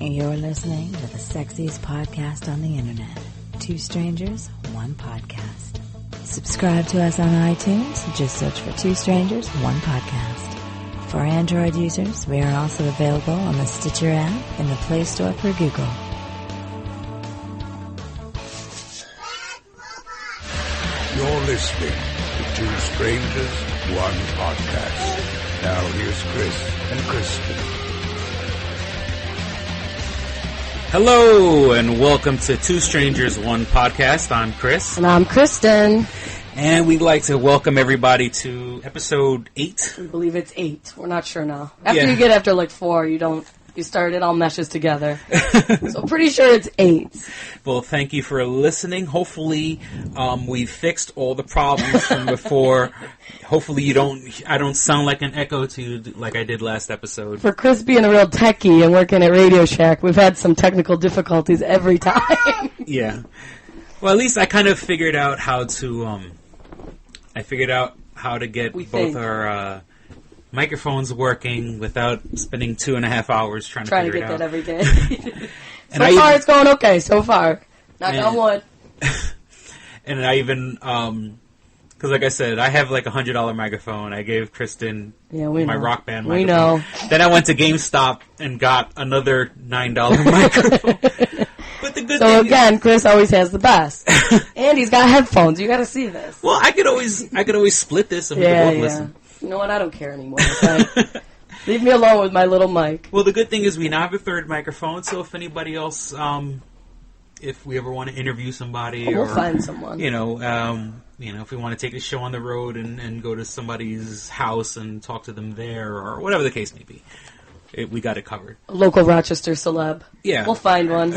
You're listening to the sexiest podcast on the internet. Two strangers, one podcast. Subscribe to us on iTunes. Just search for Two Strangers, One Podcast. For Android users, we are also available on the Stitcher app in the Play Store for Google. You're listening to Two Strangers, One Podcast. Now here's Chris and Kristyn. Hello, and welcome to Two Strangers, One Podcast. I'm Chris. And I'm Kristyn. And we'd like to welcome everybody to episode 8. We believe it's 8. We're not sure now. After like 4, you start, it all meshes together. So pretty sure it's 8. Well, thank you for listening. Hopefully, we fixed all the problems from before. Hopefully I don't sound like an echo to you like I did last episode. For Chris being a real techie and working at Radio Shack, we've had some technical difficulties every time. Yeah. Well, at least I kind of figured out how to, get both our microphones working without spending 2.5 hours trying to figure it out. That every day. It's going okay. So far. Knock on wood. And I even, because like I said, I have like a $100 microphone. I gave Kristyn my Rock Band microphone. We know. Then I went to GameStop and got another $9 microphone. But the good thing again, Chris always has the best. And he's got headphones. You got to see this. Well, I could always split this and we could both listen. You know what? I don't care anymore. Okay? Leave me alone with my little mic. Well, the good thing is we now have a third microphone, so if anybody else, if we ever want to interview somebody, we'll find someone. If we want to take the show on the road and go to somebody's house and talk to them there, or whatever the case may be, we got it covered. A local Rochester celeb. Yeah. We'll find one.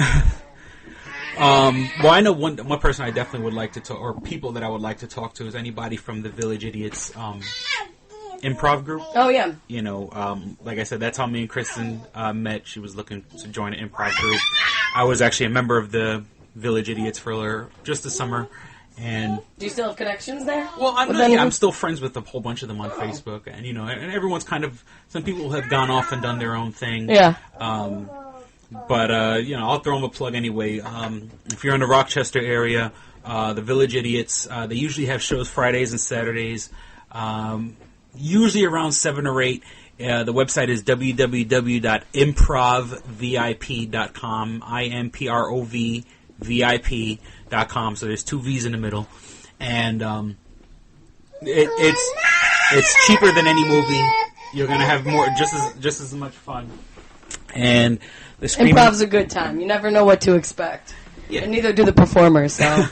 Well, I know one person I definitely would like to talk, or people that I would like to talk to, is anybody from the Village Idiots improv group. Oh, yeah. Like I said, that's how me and Kristyn met. She was looking to join an improv group. I was actually a member of the Village Idiots for just the summer. And do you still have connections there? Well, I'm still friends with a whole bunch of them on Facebook. And, and everyone's some people have gone off and done their own thing. Yeah. But I'll throw them a plug anyway. If you're in the Rochester area, the Village Idiots, they usually have shows Fridays and Saturdays, usually around 7 or 8. The website is www.improvvip.com, IMPROVVIP.com. So there's 2 V's in the middle. And it's cheaper than any movie. You're going to have just as much fun. And improv's a good time. You never know what to expect. Yeah. And neither do the performers, so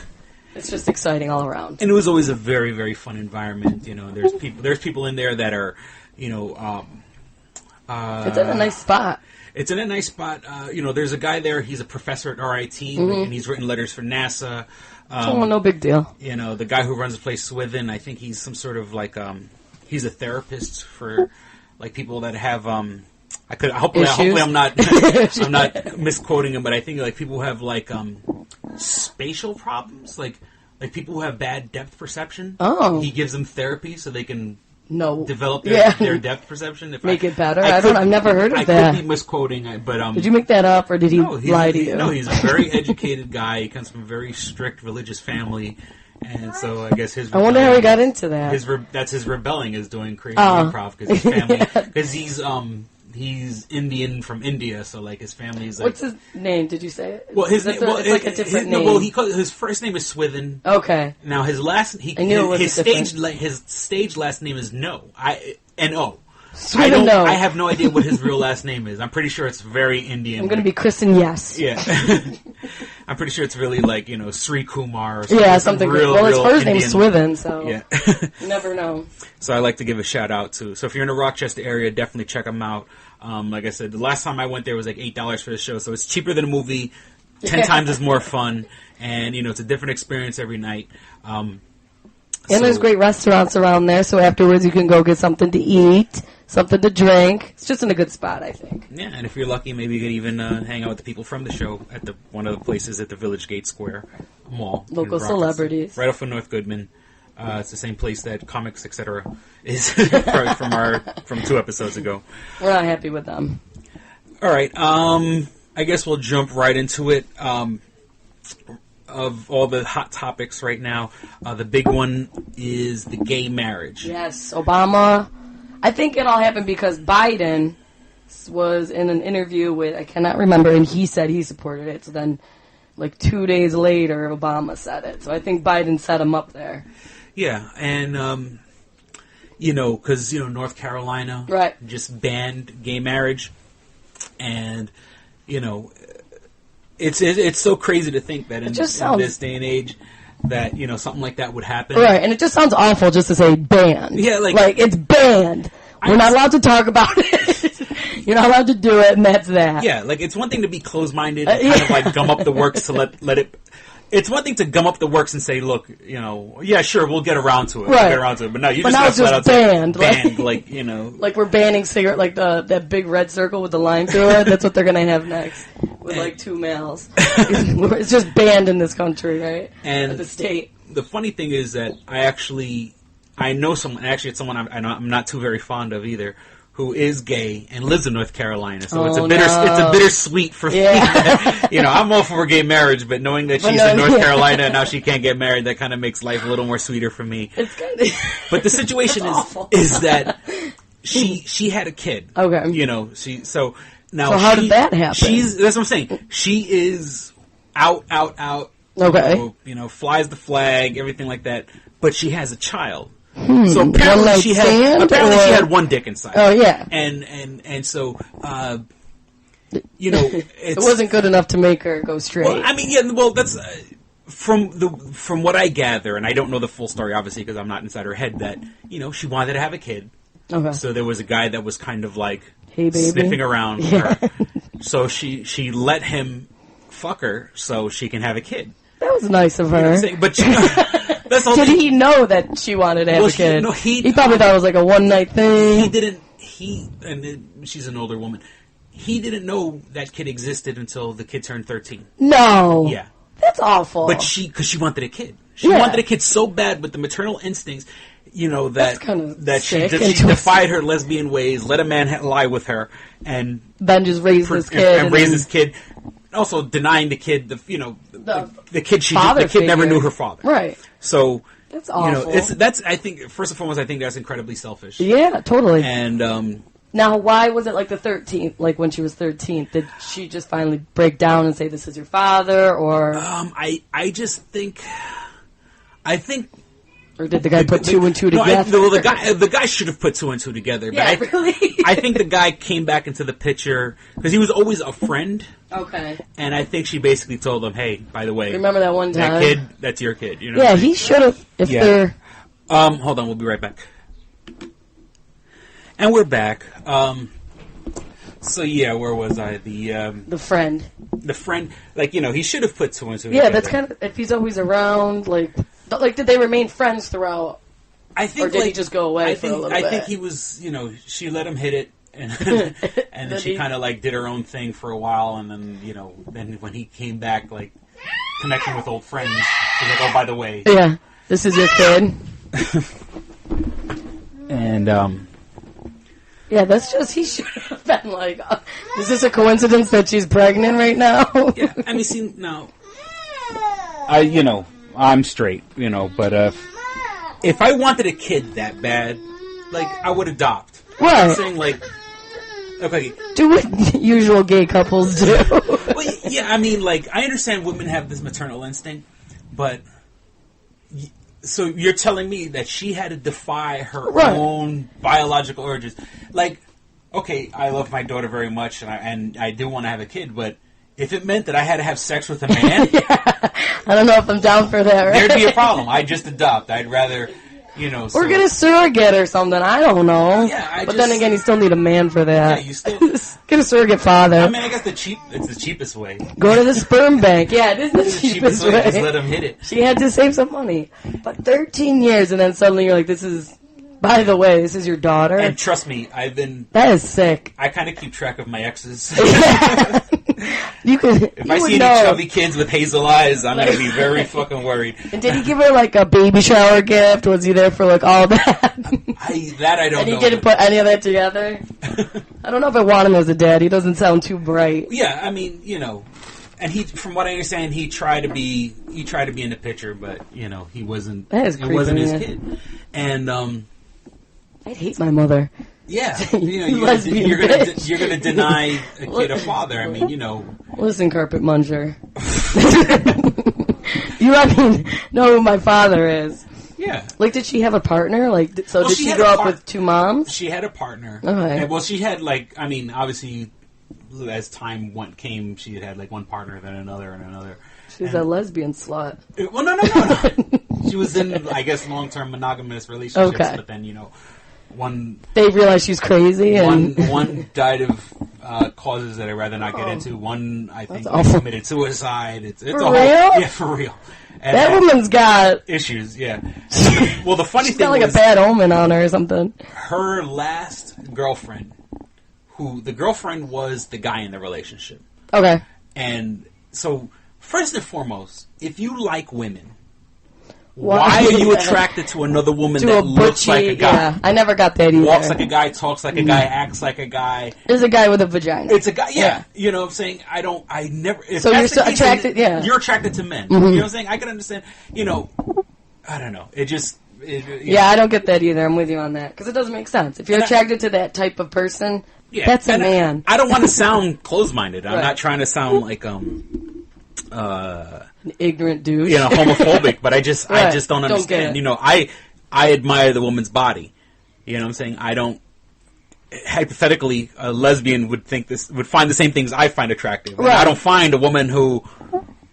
it's just exciting all around. And it was always a very, very fun environment. There's people in there that are, it's in a nice spot. It's in a nice spot. There's a guy there, he's a professor at RIT, and he's written letters for NASA. No big deal. The guy who runs the place, Swithin, I think he's some sort of he's a therapist for people that have hopefully I'm not misquoting him, but I think people who have spatial problems, like people who have bad depth perception. Oh, he gives them therapy so they can develop their depth perception. Make it better. I've never heard of that. I could be misquoting, but did you make that up or did he lie to you? No, he's a very educated guy. He comes from a very strict religious family. And so I guess I wonder how he got into that. That's his rebelling, is doing crazy improv, because his family, because he's Indian from India, so his family's What's his name? Did you say it? Well, it's a different name. No, his first name is Swithin. Okay. Now his stage last name is N-O. I have no idea what his real last name is. I'm pretty sure it's very Indian. I'm going to be Kristyn Yes. Yeah. I'm pretty sure it's really Sri Kumar or something. Yeah, something real, well, his first Indian. name's Swithin, so yeah. You never know. So I like to give a shout out to. So if you're in the Rochester area, definitely check them out. Like I said, the last time I went there was $8 for the show, so it's cheaper than a movie, 10 times as more fun, and it's a different experience every night. And there's great restaurants around there, so afterwards you can go get something to eat, something to drink. It's just in a good spot, I think. Yeah, and if you're lucky, maybe you could even hang out with the people from the show at one of the places at the Village Gate Square Mall. Local celebrities. Right off of North Goodman. It's the same place that Comics, Etc. is from 2 episodes ago. We're not happy with them. All right. I I guess we'll jump right into it. Of all the hot topics right now, the big one is the gay marriage. Yes, Obama. I think it all happened because Biden was in an interview with, I cannot remember, and he said he supported it. So then, like 2 days later, Obama said it. So I think Biden set him up there. Yeah, and, because, North Carolina just banned gay marriage. And, it's so crazy to think that in this day and age that, something like that would happen. Right, and it just sounds awful just to say banned. Yeah, like it's banned. We're not allowed to talk about it. You're not allowed to do it, and that's that. Yeah, like, it's one thing to be closed-minded and kind of, like, gum up the works to let it... It's one thing to gum up the works and say, look, yeah, sure, we'll get around to it. Right. We'll get around to it. But no, you but just now it's just banned. Like, Like we're banning cigarette, like that big red circle with the line through it. That's what they're going to have next. With, like, 2 males. It's just banned in this country, right? And at the state. The funny thing is that I know someone, actually it's someone I'm not too very fond of either, who is gay and lives in North Carolina. So it's a bittersweet for me. I'm all for gay marriage, but knowing that she's in North Carolina and now she can't get married, that kind of makes life a little more sweeter for me. It's kind of but the situation is that she had a kid. Okay. So how did that happen? That's what I'm saying. She is out. Okay. Flies the flag, everything like that. But she has a child. So apparently she had one dick inside. Oh yeah. And so it wasn't good enough to make her go straight. Well, I mean, that's from what I gather, and I don't know the full story obviously because I'm not inside her head. That she wanted to have a kid. Okay. So there was a guy that was kind of like hey, baby. sniffing around her. So she let him fuck her so she can have a kid. That was nice of her. But did he know that she wanted to have a kid? He probably thought it was like a one-night thing. He didn't. She's an older woman. He didn't know that kid existed until the kid turned 13. No. Yeah. That's awful. But because she wanted a kid. She wanted a kid so bad with the maternal instincts, that she defied her lesbian ways, let a man lie with her, and then just raise this kid. And raise this kid. Also denying the kid, the kid never knew her father. Right. So that's awful. I think first and foremost, I think that's incredibly selfish. Yeah, totally. And now, why was it like the 13th? Like when she was 13, did she just finally break down and say, "This is your father"? Or I just think, or did the guy put 2 and 2 together? The guy should have put 2 and 2 together. But really? I think the guy came back into the picture because he was always a friend. Okay. And I think she basically told him, "Hey, by the way, remember that one time? That kid, that's your kid." Yeah, he should have. If they're hold on, we'll be right back. And we're back. So yeah, where was I? The friend. The friend, like he should have put 2 and 2 together. Yeah, that's kind of if he's always around, like did they remain friends throughout? I think, or did he just go away for a little bit? I think he was, she let him hit it, and and then she kind of like did her own thing for a while, and then then when he came back, like connecting with old friends, she's like, "Oh, by the way, yeah, this is your kid." And yeah, that's just he should have been like, "Is this a coincidence that she's pregnant right now?" Yeah, I mean, see, no, I'm straight, but if I wanted a kid that bad, like, I would adopt. Right. I'm saying, like, okay. Do what usual gay couples do. Well, yeah, I mean, like, I understand women have this maternal instinct, but, so you're telling me that she had to defy her own biological urges. Like, okay, I love my daughter very much, and I do want to have a kid, but if it meant that I had to have sex with a man... Yeah. I don't know if I'm down for that, right? There'd be a problem. I'd just adopt. I'd rather, Or get a surrogate or something. I don't know. Yeah, but then again, you still need a man for that. Yeah, you still... Get a surrogate father. I mean, I guess it's the cheapest way. Go to the sperm bank. Yeah, it is the cheapest way. Just let him hit it. She had to save some money. But 13 years, and then suddenly you're like, this is... By the way, this is your daughter? And trust me, That is sick. I kind of keep track of my exes. If I see any chubby kids with hazel eyes, I'm going to be very fucking worried. And did he give her, like, a baby shower gift? Was he there for, like, all that? I don't know. And he didn't put any of that together? I don't know if I want him as a dad. He doesn't sound too bright. Yeah, I mean, and he, from what I understand, he tried to be in the picture, but he wasn't. It wasn't his kid, and I'd hate my mother. Yeah, you're gonna deny a kid a father. I mean, Listen, carpet muncher. Know who my father is. Yeah. Like, did she have a partner? Like, did she grow up with two moms? She had a partner. Okay. Well, she had, obviously, as time came, she had one partner, then another, and another. She's a lesbian slut. Well, no. She was in, I guess, long-term monogamous relationships, okay. But then, one... They realized she's crazy, and... One died of causes that I'd rather not get into. One, I think, committed suicide. It's for real? Yeah, for real. And that woman's got... issues, yeah. Well, the funny thing was... She's got a bad omen on her or something. Her last girlfriend, the girlfriend was the guy in the relationship. Okay. And so, first and foremost, if you like women... Why are you attracted to another woman that looks like a guy? Yeah, I never got that either. Walks like a guy, talks like a guy, acts like a guy. There's a guy with a vagina. It's a guy, yeah. You know what I'm saying? I never... So you're so attracted, yeah. You're attracted to men. Mm-hmm. You know what I'm saying? I can understand, I don't know. It just... I don't get that either. I'm with you on that. Because it doesn't make sense. If you're attracted to that type of person, that's a man. I don't want to sound closed-minded. I'm not trying to sound like... an ignorant douche, homophobic, but I just don't understand. I admire the woman's body. You know what I'm saying? I don't. Hypothetically, a lesbian would find the same things I find attractive. Right. I don't find a woman who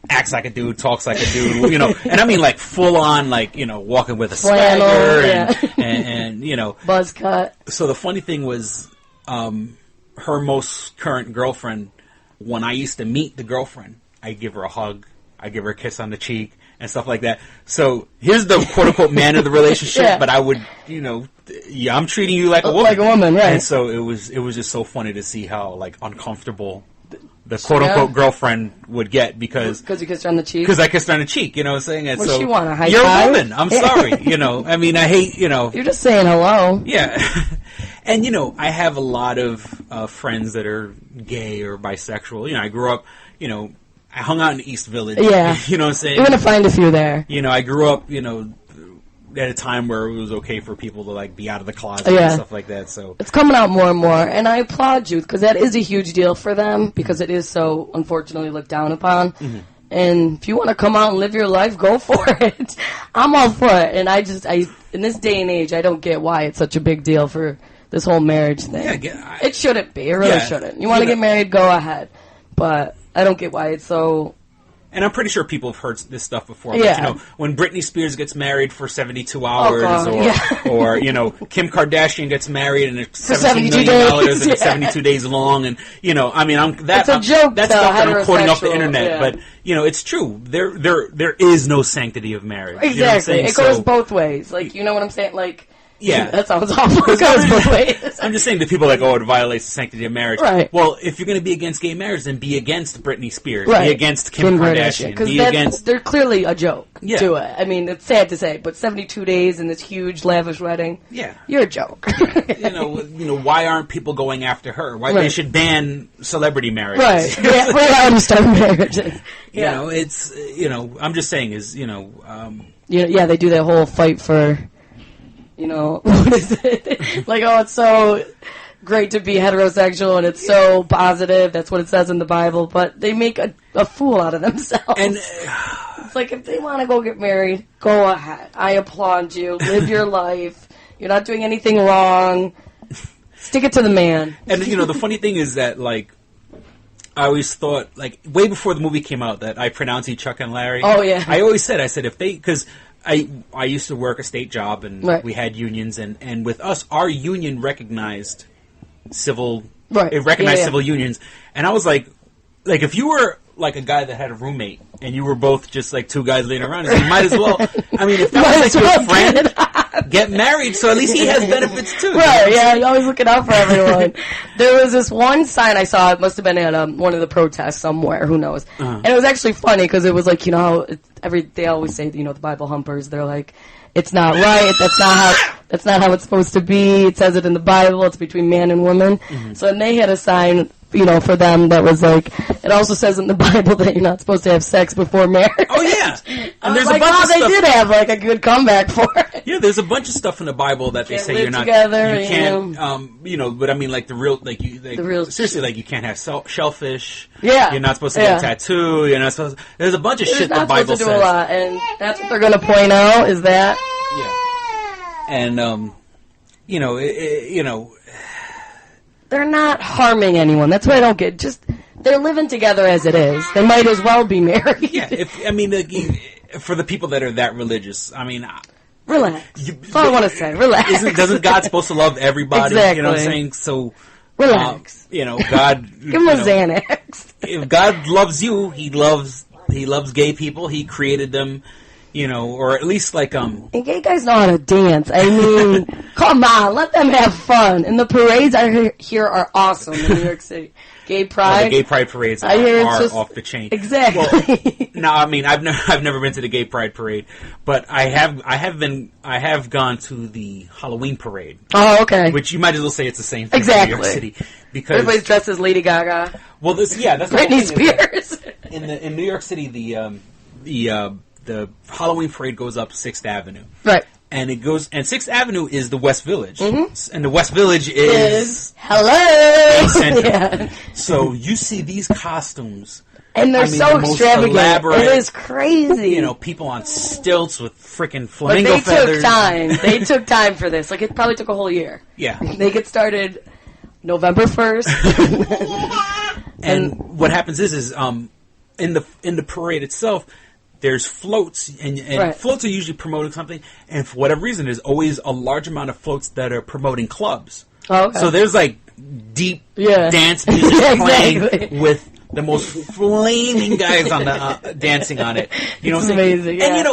acts like a dude, talks like a dude, and I mean full on, walking with a swagger and buzz cut. So the funny thing was, her most current girlfriend, when I used to meet the girlfriend, I give her a hug, I give her a kiss on the cheek, and stuff like that. So here's the quote-unquote man of the relationship, but I would, I'm treating you like a woman. Like a woman, right. And so it was just so funny to see how, uncomfortable the quote-unquote girlfriend would get because you kissed her on the cheek? Because I kissed her on the cheek, you know what I'm saying? And so she want a high you're five? a woman, I'm sorry, I mean, I hate, You're just saying hello. Yeah. And, I have a lot of friends that are gay or bisexual. I grew up, I hung out in the East Village. Yeah. You know what I'm saying? You're going to find a few there. I grew up, at a time where it was okay for people to, be out of the closet and stuff like that. So it's coming out more and more, and I applaud you, because that is a huge deal for them, because it is so, unfortunately, looked down upon. Mm-hmm. And if you want to come out and live your life, go for it. I'm all for it. And in this day and age, I don't get why it's such a big deal for this whole marriage thing. Yeah, it shouldn't be. It really shouldn't. You want to get married, go ahead. But I don't get why it's so... And I'm pretty sure people have heard this stuff before. Yeah. But, when Britney Spears gets married for 72 hours, or Kim Kardashian gets married and it's $17 million and it's 72 days long, and I mean, it's a joke. That's stuff that I'm quoting off the internet, but it's true. There is no sanctity of marriage. Exactly, it goes both ways. You know what I'm saying? Yeah, that sounds awful. It goes both ways. I'm just saying that people are it violates the sanctity of marriage. Right. Well, if you're going to be against gay marriage, then be against Britney Spears. Right. Be against Kim Kardashian. Because they're clearly a joke to it. I mean, it's sad to say, but 72 days and this huge, lavish wedding, you're a joke. Why aren't people going after her? Why they should ban celebrity marriages? Right. We're allowed to start marriages. It's, I'm just saying is, they do that whole fight for... what is it? It's so great to be heterosexual and it's so positive. That's what it says in the Bible. But they make a fool out of themselves. And it's if they want to go get married, go ahead. I applaud you. Live your life. You're not doing anything wrong. Stick it to the man. And, the funny thing is that, I always thought, way before the movie came out, that I pronounced Chuck and Larry. Oh, yeah. I always said, if they... Because... I used to work a state job, and we had unions, and with us, our union recognized civil, it recognized civil unions, and I was like, if you were a guy that had a roommate, and you were both just two guys laying around, you might as well, I mean, if that was your friend, get married, so at least he has benefits too. Right, you're always looking out for everyone. There was this one sign I saw, it must have been at one of the protests somewhere, who knows, and it was actually funny, because it was how they always say, the Bible humpers, they're it's not right. That's not how it's supposed to be. It says it in the Bible. It's between man and woman. Mm-hmm. So and they had a sign, for them that was like, it also says in the Bible that you're not supposed to have sex before marriage. Oh, yeah. And there's a bunch of stuff. They did have, like, a good comeback for it. Yeah, there's a bunch of stuff in the Bible that they say you're not... together, you can't, but I mean, like, seriously, like, you can't have shellfish. Yeah. You're not supposed to get a tattoo. You're not supposed to... There's a bunch of shit the Bible says. You're not supposed to do a lot, and that's what they're going to point out, is that... Yeah. And, they're not harming anyone. That's what I don't get. Just, they're living together as it is. They might as well be married. Yeah, for the people that are that religious, relax. That's all I want to say. Relax. Doesn't God supposed to love everybody? Exactly. You know what I'm saying? So, relax. God... Give him a Xanax. If God loves you, He loves gay people. He created them... or at least like And gay guys know how to dance. I mean, come on, let them have fun. And the parades I hear are awesome in New York City. Gay Pride. The gay Pride parades are off the chain. Exactly. Well, no, I mean I've never been to the gay Pride parade, but I have gone to the Halloween parade. Oh, okay. Which you might as well say it's the same thing exactly. in New York City because everybody's dressed as Lady Gaga. Well, that's Britney Spears. In New York City, the Halloween parade goes up 6th Avenue. Right. And 6th Avenue is the West Village. Mm-hmm. And the West Village is... Hello! Yeah. So you see these costumes. And they're so extravagant. It is crazy. People on stilts with freaking flamingo feathers. They took time for this. Like, it probably took a whole year. Yeah. They get started November 1st. and what happens is in the parade itself... There's floats, and right. Floats are usually promoting something, and for whatever reason, there's always a large amount of floats that are promoting clubs. Oh, okay. So there's like deep dance music playing with the most flaming guys on the dancing on it. You know what I'm saying? Amazing, yeah. And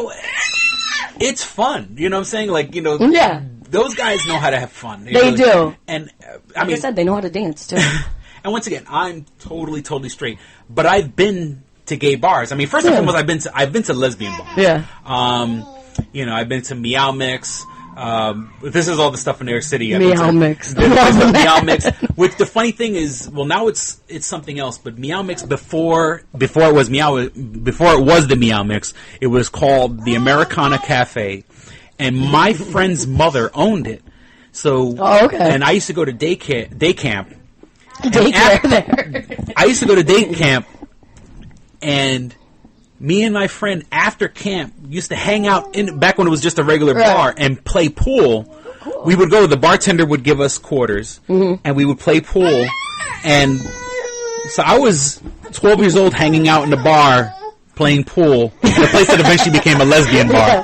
it's fun. You know what I'm saying? Like those guys know how to have fun. They do. And like I said, they know how to dance too. And once again, I'm totally straight, but I've been to gay bars. I mean, first and foremost, I've been to lesbian bars. Yeah. I've been to Meow Mix. This is all the stuff in New York City. Meow Mix. Meow Mix. Which the funny thing is, well, now it's something else. But Meow Mix before it was the Meow Mix, it was called the Americana Cafe, and my friend's mother owned it. So, and I used to go to day camp. Daycare there. I used to go to day camp. And me and my friend after camp used to hang out back when it was just a regular bar and play pool. Cool. We would go. The bartender would give us quarters, and we would play pool. And so I was 12 years old, hanging out in the bar playing pool. The place that eventually became a lesbian bar. Yeah.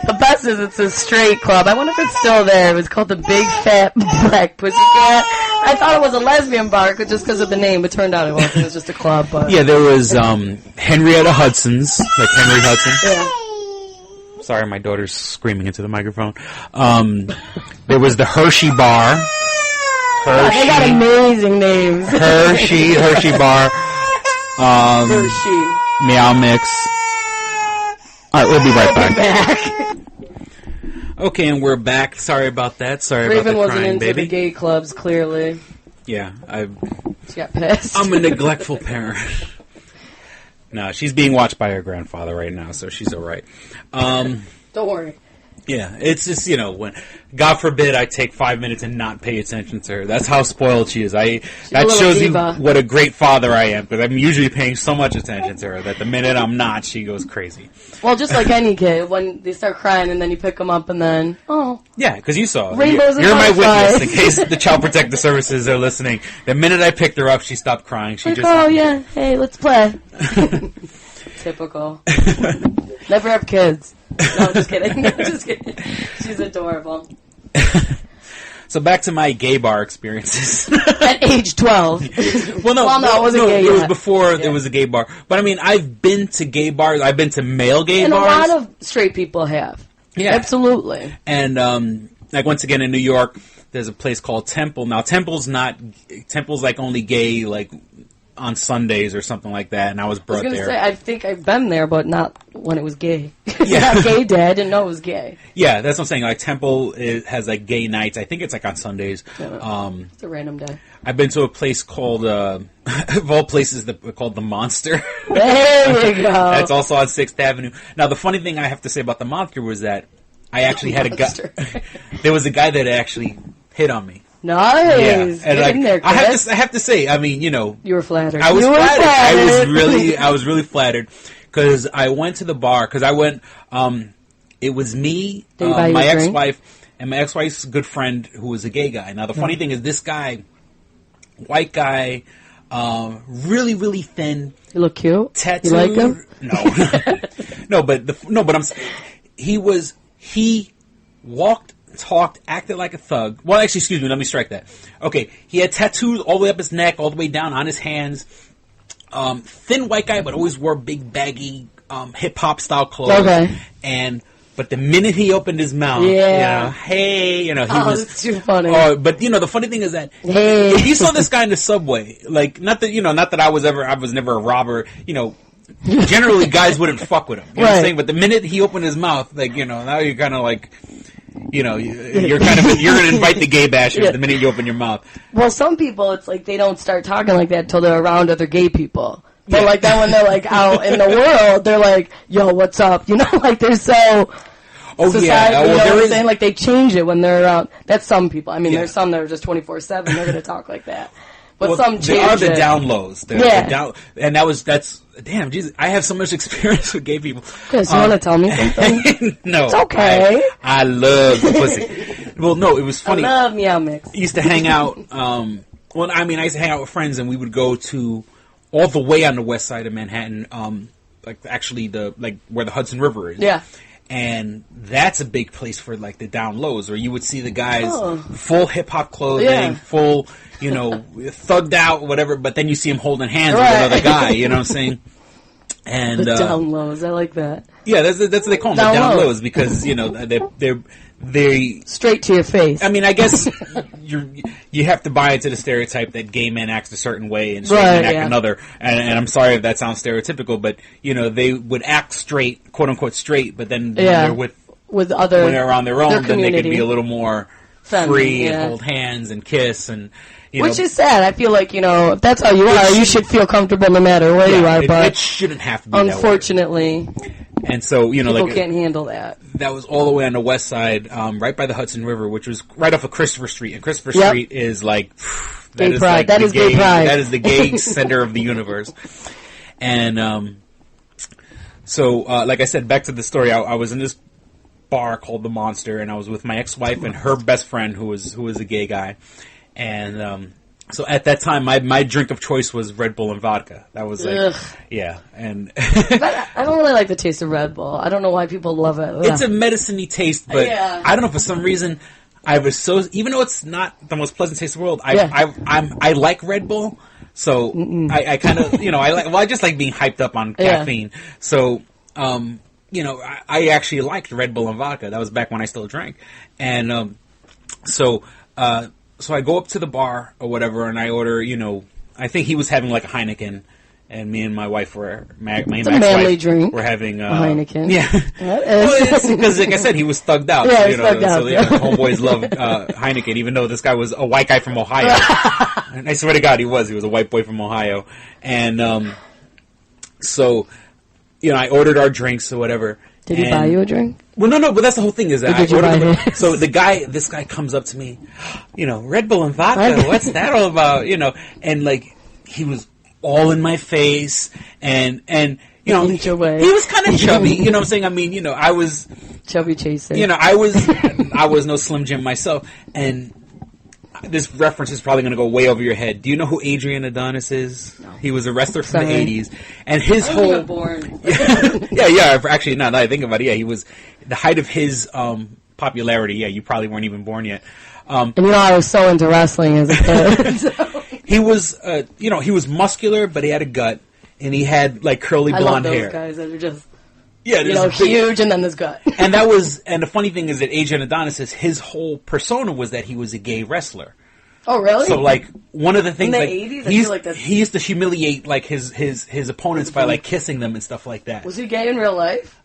The best is it's a straight club. I wonder if it's still there. It was called the Big Fat Black Pussycat. I thought it was a lesbian bar just because of the name, but turned out it wasn't. It was just a club. But. Yeah, there was Henrietta Hudson's, like Henry Hudson. Yeah. Sorry, my daughter's screaming into the microphone. There was the Hershey Bar. They got amazing names. Hershey Bar. Hershey. Meow Mix. All right, we'll be right back. Okay, and we're back. Sorry about that. Sorry Raven about the wasn't crying, into baby. the gay clubs, clearly. Yeah, she got pissed. I'm a neglectful parent. No, she's being watched by her grandfather right now, so she's all right. Don't worry. Yeah, it's just, when, God forbid, I take 5 minutes and not pay attention to her. That's how spoiled she is. That shows diva. you what a great father I am, because I'm usually paying so much attention to her that the minute I'm not, she goes crazy. Well, just like any kid, when they start crying and then you pick them up and then, Yeah, because you saw. Rainbows You're my witness, in case the Child Protective Services are listening. The minute I picked her up, she stopped crying. She yeah, hey, let's play. Typical. Never have kids. No, just kidding. Just kidding. She's adorable. So back to my gay bar experiences. At age 12. Well, no, it wasn't gay it was yet. before there was a gay bar. But I mean, I've been to gay bars. I've been to male gay and bars. And a lot of straight people have. Yeah. Absolutely. And, like, once again, in New York, there's a place called Temple. Now, Temple's like only gay, like, on Sundays or something like that, and I was brought there. I think I've been there, but not when it was gay. Yeah. Not gay day. I didn't know it was gay. Yeah, that's what I'm saying. Like Temple has like gay nights. I think it's like on Sundays. It's a random day. I've been to a place called, of all places, called The Monster. There you go. That's also on 6th Avenue. Now, the funny thing I have to say about The Monster was that I actually had a guy. There was a guy that actually hit on me. Nice. Yeah. And Get in there, Chris. I have to say, I mean, you know, you were flattered. I was flattered. I was really flattered because I went to the bar because I went. It was me, my ex-wife, and my ex-wife's good friend who was a gay guy. Now the funny thing is, this guy, white guy, really really thin. You look cute. Tattooed. You like him? No, but he walked, talked, acted like a thug. Well, actually, excuse me, let me strike that. Okay, he had tattoos all the way up his neck, all the way down on his hands. Thin white guy, but always wore big, baggy, hip-hop style clothes. Okay. But the minute he opened his mouth, hey, he was... That's too funny. But, the funny thing is that hey. If you saw this guy in the subway, like, not that I was never a robber, generally guys wouldn't fuck with him. You know what I'm saying? But the minute he opened his mouth, like, now you're kind of like... you're going to invite the gay bashers the minute you open your mouth. Well, some people, it's like they don't start talking like that until they're around other gay people. But like that when they're like out in the world, they're like, "Yo, what's up?" Like they're so. Society, Well, you know what I'm saying? Like they change it when they're around. That's some people. I mean, there's some that are just 24/7. They're going to talk like that. But some change. They are the down lows. And that's damn. Jesus, I have so much experience with gay people. Chris, you want to tell me something? No, it's okay. I love the pussy. Well, no, it was funny. I love Meow Mix. I used to hang out. I used to hang out with friends, and we would go to all the way on the west side of Manhattan. Where the Hudson River is. Yeah. And that's a big place for like the down lows, where you would see the guys full hip hop clothing, full, thugged out, whatever. But then you see him holding hands with another guy. You know what I'm saying? And the down lows, I like that. Yeah, that's what they call them, the down lows, because they straight to your face. I mean, I guess you have to buy into the stereotype that gay men act a certain way and straight men act another. And I'm sorry if that sounds stereotypical, but they would act straight, quote unquote straight, but then when they're with other, when they're on their own, then they could be a little more free and hold hands and kiss and. Which is sad. I feel like, if that's how you are, you should feel comfortable no matter where you are. But it shouldn't have to be unfortunately, that way. And so, people can't handle that. That was all the way on the west side, right by the Hudson River, which was right off of Christopher Street. And Christopher Street is like... Gay pride. That is gay pride. That is the gay center of the universe. And like I said, back to the story, I was in this bar called The Monster, and I was with my ex-wife and her best friend, who was a gay guy. And so at that time, my drink of choice was Red Bull and vodka. That was like, and but I don't really like the taste of Red Bull. I don't know why people love it. Ugh. It's a medicine-y taste, but I don't know, for some reason, I was so, even though it's not the most pleasant taste in the world, I like Red Bull, so I kind of, I just like being hyped up on caffeine. So, I actually liked Red Bull and vodka. That was back when I still drank. And, So I go up to the bar or whatever, and I order, I think he was having like a Heineken, and me and my wife were, it's a manly drink. We're having a Heineken. Yeah. Because like I said, he was thugged out. Yeah, thugged out. So homeboys love Heineken, even though this guy was a white guy from Ohio. And I swear to God, he was a white boy from Ohio. And I ordered our drinks or whatever. Did he buy you a drink? Well, no, but that's the whole thing is that I ordered so this guy comes up to me, Red Bull and vodka, what's that all about? And like, he was all in my face and he was kind of chubby, you know what I'm saying? I mean, I was... Chubby chaser. I was no Slim Jim myself, and this reference is probably going to go way over your head. Do you know who Adrian Adonis is? No. He was a wrestler from the 80s. And his I whole... born. yeah. Actually, now that I think about it, he was... The height of his popularity, you probably weren't even born yet. And I was so into wrestling as a kid. So. He was, he was muscular, but he had a gut. And he had, like, curly blonde hair. I love those guys that are just... Yeah, huge, and then this gut. And the funny thing is that Adrian Adonis, his whole persona was that he was a gay wrestler. Oh, really? So, like, one of the things, in the 80s, I feel like he used to humiliate, like, his opponents by, like, kissing them and stuff like that. Was he gay in real life?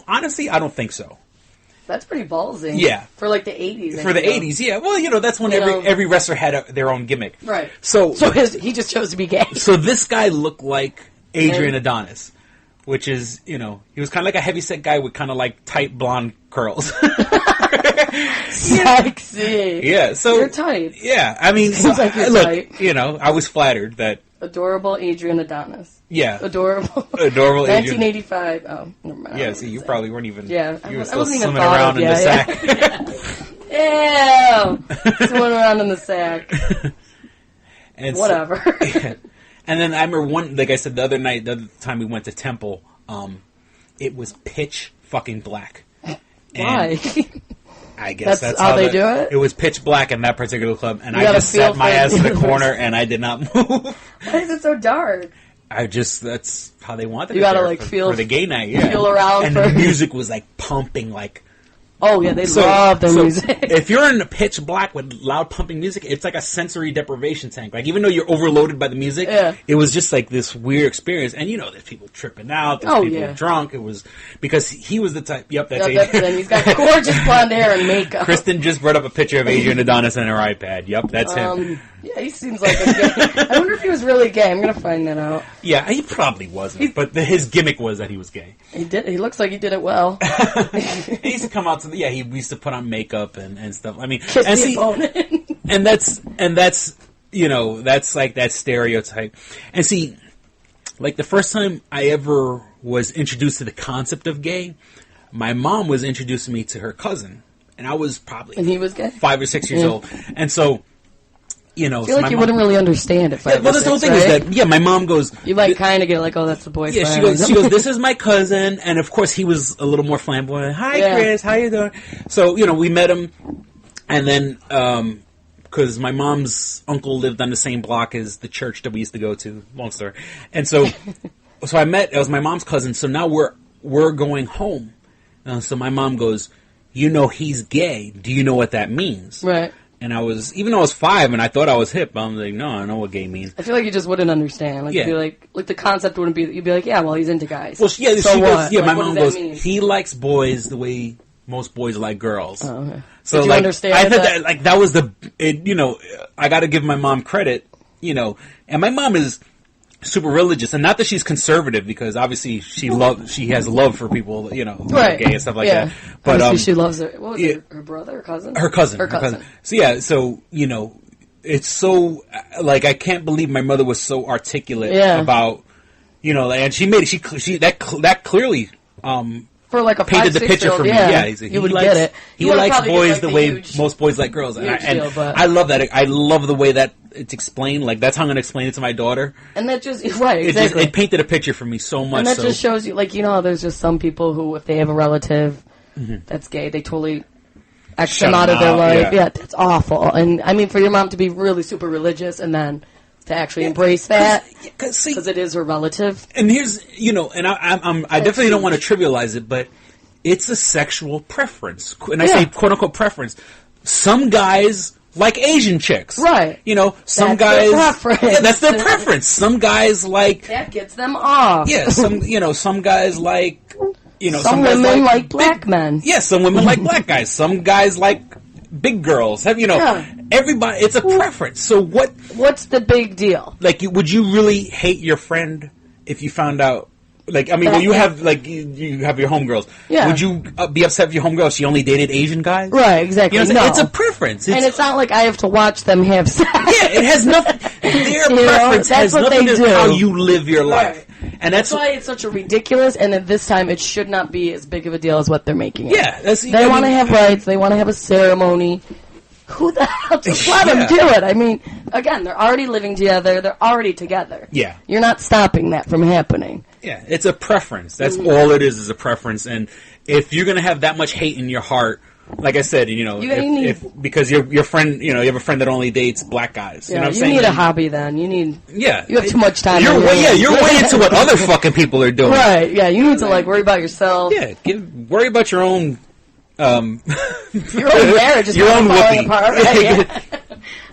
Honestly, I don't think so. That's pretty ballsy. Yeah. For, like, the 80s. For the 80s, yeah. Well, that's when every wrestler had their own gimmick. Right. So he just chose to be gay. So this guy looked like Adrian Adonis, which is, he was kind of like a heavyset guy with kind of, like, tight blonde curls. Sexy. Yeah, so you're tight. Yeah, I mean, Seems like you're tight. I was flattered that adorable Adrian Adonis. Yeah, adorable Adrian. 1985. Oh, never mind. Yeah, see, you probably weren't even. Yeah, you were still swimming around in the sack. Ew, swimming around in the sack. And whatever. So, and then I remember like I said, the other time we went to Temple, it was pitch fucking black. Why? I guess that's how they do it? It was pitch black in that particular club, and I just sat my ass in the corner, and I did not move. Why is it so dark? That's how they wanted it. You gotta, like, feel... For the gay night, yeah. Feel around and the music was, like, pumping, like... Oh, yeah, they love their music. If you're in pitch black with loud pumping music, it's like a sensory deprivation tank. Like, even though you're overloaded by the music, it was just like this weird experience. And there's people tripping out, there's people drunk. It was, because he was the type, that's Adrian. He's got gorgeous blonde hair and makeup. Kristyn just brought up a picture of Adrian Adonis on her iPad. Yep, that's him. Yeah, he seems like a gay. I wonder if he was really gay. I'm going to find that out. Yeah, he probably wasn't, but his gimmick was that he was gay. He looks like he did it well. He used to come out he used to put on makeup and stuff. I mean, kiss the opponent. and that's that's like that stereotype. And see, like the first time I ever was introduced to the concept of gay, my mom was introducing me to her cousin, and I was probably and he was gay? 5 or 6 years old, and so. I feel like you wouldn't really understand it. Well, that's the whole thing is that, my mom goes... You might kind of get like, oh, that's the boyfriend. Yeah, she goes, this is my cousin, and of course he was a little more flamboyant. Hi, Chris, how you doing? So, we met him, and then, because my mom's uncle lived on the same block as the church that we used to go to, long story. And so, it was my mom's cousin, so now we're going home. So my mom goes, he's gay. Do you know what that means? Right. And even though I was 5 and I thought I was hip, I'm like, no, I know what gay means. I feel like you just wouldn't understand. Like, you'd be like the concept wouldn't be, you'd be like, yeah, well, he's into guys. Well, yeah, so she what? goes, my like, mom goes, he likes boys the way most boys like girls. Oh, okay. So, did you understand I thought that was I got to give my mom credit, and my mom is super religious, and not that she's conservative, because obviously she has love for people, who are gay and stuff like that. But obviously she loves her. What was it? Her brother or cousin? Her cousin. So it's so I can't believe my mother was so articulate about and she made it. That clearly for like a painted the picture for me. Yeah, he would get it. He likes boys the way most boys like girls, and I love that. I love the way that it's explained. Like, that's how I'm going to explain it to my daughter. And that just exactly. It painted a picture for me so much. And that just shows you, how there's just some people who, if they have a relative that's gay, they totally X them out of their life. Yeah, that's awful. And I mean, for your mom to be really super religious and then to actually embrace that, because it is her relative. And here's, and I definitely don't want to trivialize it, but it's a sexual preference. And I say quote unquote preference. Some guys like Asian chicks. Right. Some that's guys... Their preference. Yeah, that's their preference. Some guys like... That gets them off. Yeah, some guys like... some women like black men. Yeah, some women like black guys. Some guys like big girls. Everybody... It's a preference. So what's the big deal? Like, would you really hate your friend if you found out... Like, I mean, you have you have your homegirls. Yeah. Would you be upset if your homegirl, she only dated Asian guys? Right, exactly. No. It's a preference. And it's not like I have to watch them have sex. Yeah, it has nothing. Their preference has nothing to do with how you live your life. Right. And that's why it's such a ridiculous, and at this time it should not be as big of a deal as what they're making it. Yeah. They want to have rights. They want to have a ceremony. Who the hell? Just let them do it. I mean, again, they're already living together. They're already together. Yeah. You're not stopping that from happening. Yeah, it's a preference. That's all it is a preference. And if you're going to have that much hate in your heart, like I said, because your friend, you have a friend that only dates black guys. Yeah, you know what I'm saying? You need a hobby then. You have too much time. You're way into what other fucking people are doing. Right, yeah, you need to worry about yourself. Yeah, worry about your own... your own marriage is your own falling apart. Right? Yeah.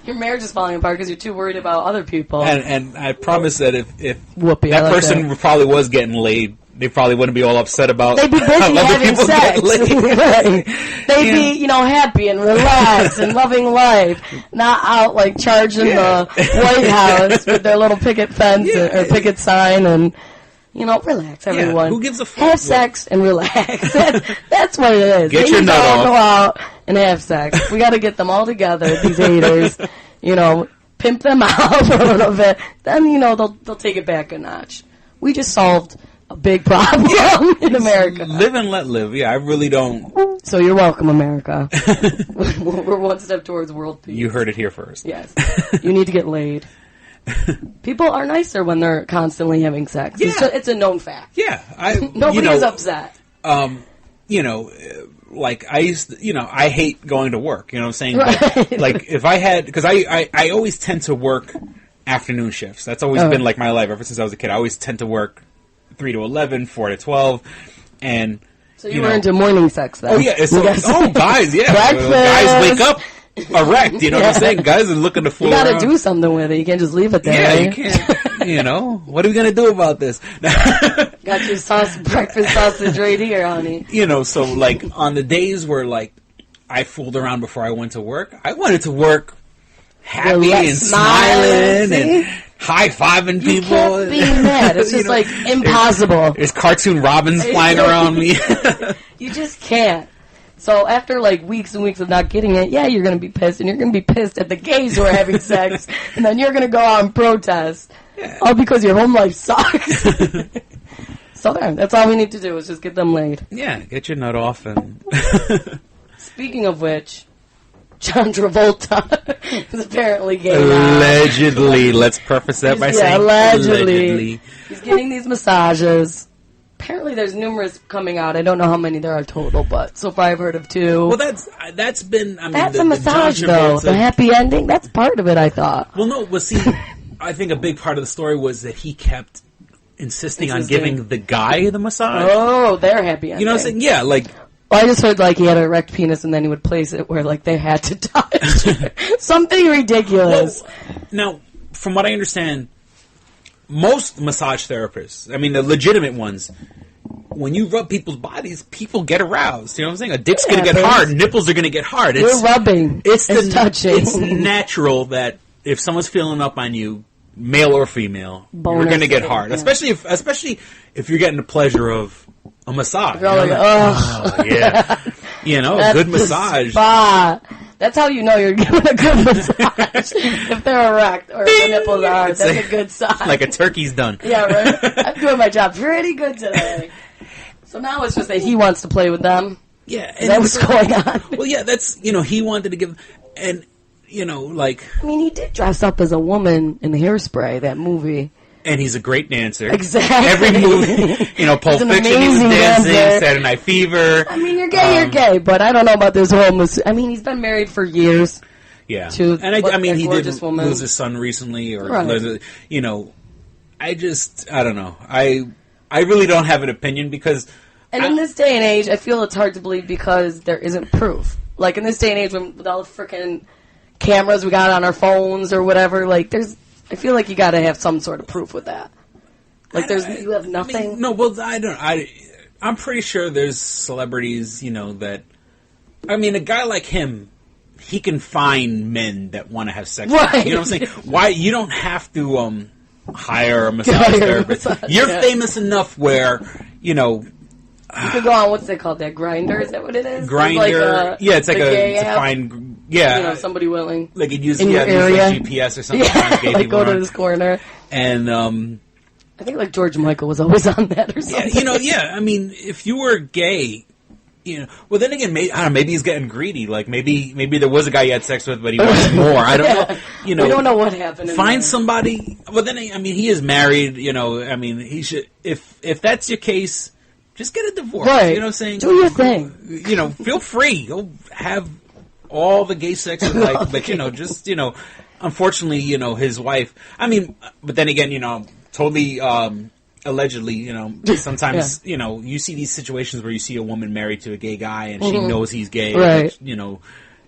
Your marriage is falling apart because you're too worried about other people. And I promise that if Whoopee, that person probably was getting laid, they probably wouldn't be all upset about. They'd be busy having sex. Right. They'd be, happy and relaxed and loving life, not out like charging the White House with their little picket fence or picket sign and. Relax, everyone. Who gives a fuck? Have sex and relax. That's what it is. Get your nut off. Go out and have sex. We got to get them all together, these haters. Pimp them out for a little bit. Then, they'll take it back a notch. We just solved a big problem in America. Live and let live. Yeah, I really don't. So you're welcome, America. We're one step towards world peace. You heard it here first. Yes. You need to get laid. People are nicer when they're constantly having sex. Yeah. It's a known fact. Yeah. Nobody is upset. Like I used to, I hate going to work, you know what I'm saying? Right. But, like if I had, because I always tend to work afternoon shifts. That's always been like my life ever since I was a kid. I always tend to work 3 to 11, 4 to 12, and so you were into morning sex then? Oh yeah, guys, yeah, guys wake up erect. You know what I'm saying? Guys are looking to fool around. You got to do something with it. You can't just leave it there. Yeah, right? you can't. What are we gonna do about this? Got your breakfast sausage right here, honey. So like on the days where like I fooled around before I went to work, I wanted to work happy and smiling and high-fiving people. You can't be mad. It's just like impossible. There's cartoon robins flying around me. You just can't. So after like weeks and weeks of not getting it, you're going to be pissed, and you're going to be pissed at the gays who are having sex, and then you're going to go out and protest, all because your home life sucks. So that's all we need to do is just get them laid. Yeah, get your nut off. And Speaking of which, John Travolta is apparently gay. Allegedly. Let's preface that by saying allegedly. He's getting these massages. Apparently there's numerous coming out. I don't know how many there are total, but so far I've heard of 2. Well, that's been... I mean, that's a massage, though. The happy ending, that's part of it, I thought. Well, no, see, I think a big part of the story was that he kept insisting on giving the guy the massage. Oh, their happy ending. You know what I'm saying? Yeah, like... Well, I just heard, like, he had an erect penis and then he would place it where, like, they had to touch. Something ridiculous. Well, now, from what I understand, most massage therapists, I mean, the legitimate ones, when you rub people's bodies, people get aroused. You know what I'm saying? A dick's going to get hard. Nipples are going to get hard. We're rubbing. It's touching. It's natural that if someone's feeling up on you, male or female, you're going to get hard. Yeah. Especially if you're getting the pleasure of a massage. You're like, oh, yeah. A good massage. Spa. That's how you know you're giving a good massage. If they're erect or if the nipples are hard, that's a good sign. Like a turkey's done. Yeah, right? I'm doing my job pretty good today. So now it's just that he wants to play with them. Yeah. Is that what's going on? Well, yeah, that's, he wanted to give, and, like... I mean, he did dress up as a woman in Hairspray, that movie. And he's a great dancer. Exactly. Every movie, Pulp Fiction, he was dancing, Saturday Night Fever. I mean, you're gay, but I don't know about this whole... I mean, he's been married for years. Yeah. And I mean, he did lose his son recently, or, I don't know. I really don't have an opinion because... And in this day and age, I feel it's hard to believe because there isn't proof. Like, in this day and age, with all the freaking cameras we got on our phones or whatever, like, I feel like you got to have some sort of proof with that. Like, you have nothing. I mean, no, well, I'm pretty sure there's celebrities, that. I mean, a guy like him, he can find men that want to have sex. Right. You know what I'm saying? Why you don't have to hire a massage therapist? You're famous enough where you could go on, what's it called? That Grindr? Is that what it is? Grindr. It's like to find. Yeah, somebody willing. Like you'd use in your area. Like GPS or something. Yeah, like go to this corner. And I think like George Michael was always on that or something. Yeah. I mean, if you were gay, well then again, maybe he's getting greedy. Like maybe there was a guy he had sex with, but he wanted more. I don't know. We don't know what happened. Find somebody. Well, then I mean, he is married. I mean, he should. If that's your case, just get a divorce. Right. You know what I'm saying? Do your thing. Feel free. Go have all the gay sex in life, but just unfortunately, his wife. I mean, but then again, totally allegedly, sometimes you see these situations where you see a woman married to a gay guy and she knows he's gay. Right. But,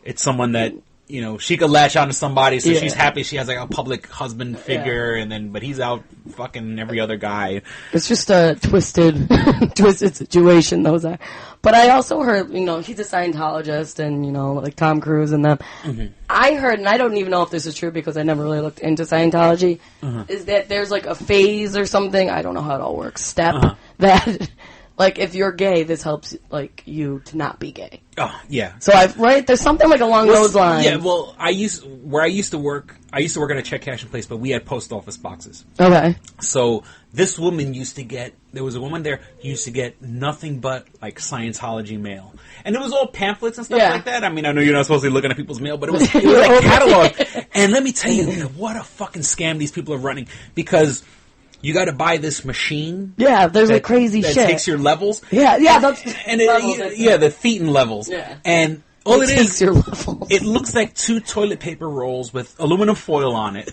it's someone that you know, she could latch onto somebody, so she's happy she has like a public husband figure, and then but he's out fucking every other guy. It's just a twisted situation, those are. But I also heard, you know, he's a Scientologist, and you know, like Tom Cruise and them. Mm-hmm. I heard, and I don't even know if this is true because I never really looked into Scientology, is that there's like a phase or something. I don't know how it all works. Step that. Like, if you're gay, this helps, like, you to not be gay. Oh, yeah. So there's something like along those lines. Yeah, well, I used to work in a check cashing place, but we had post office boxes. Okay. So, this woman there was a woman there who used to get nothing but, like, Scientology mail. And it was all pamphlets and stuff like that. I mean, I know you're not supposed to be looking at people's mail, but it was like catalog. And let me tell you, what a fucking scam these people are running. Because you got to buy this machine. Yeah, there's a crazy shit. That takes your levels. Yeah, that's and the Thetan levels. Yeah. And all it is, your levels. It looks like 2 toilet paper rolls with aluminum foil on it.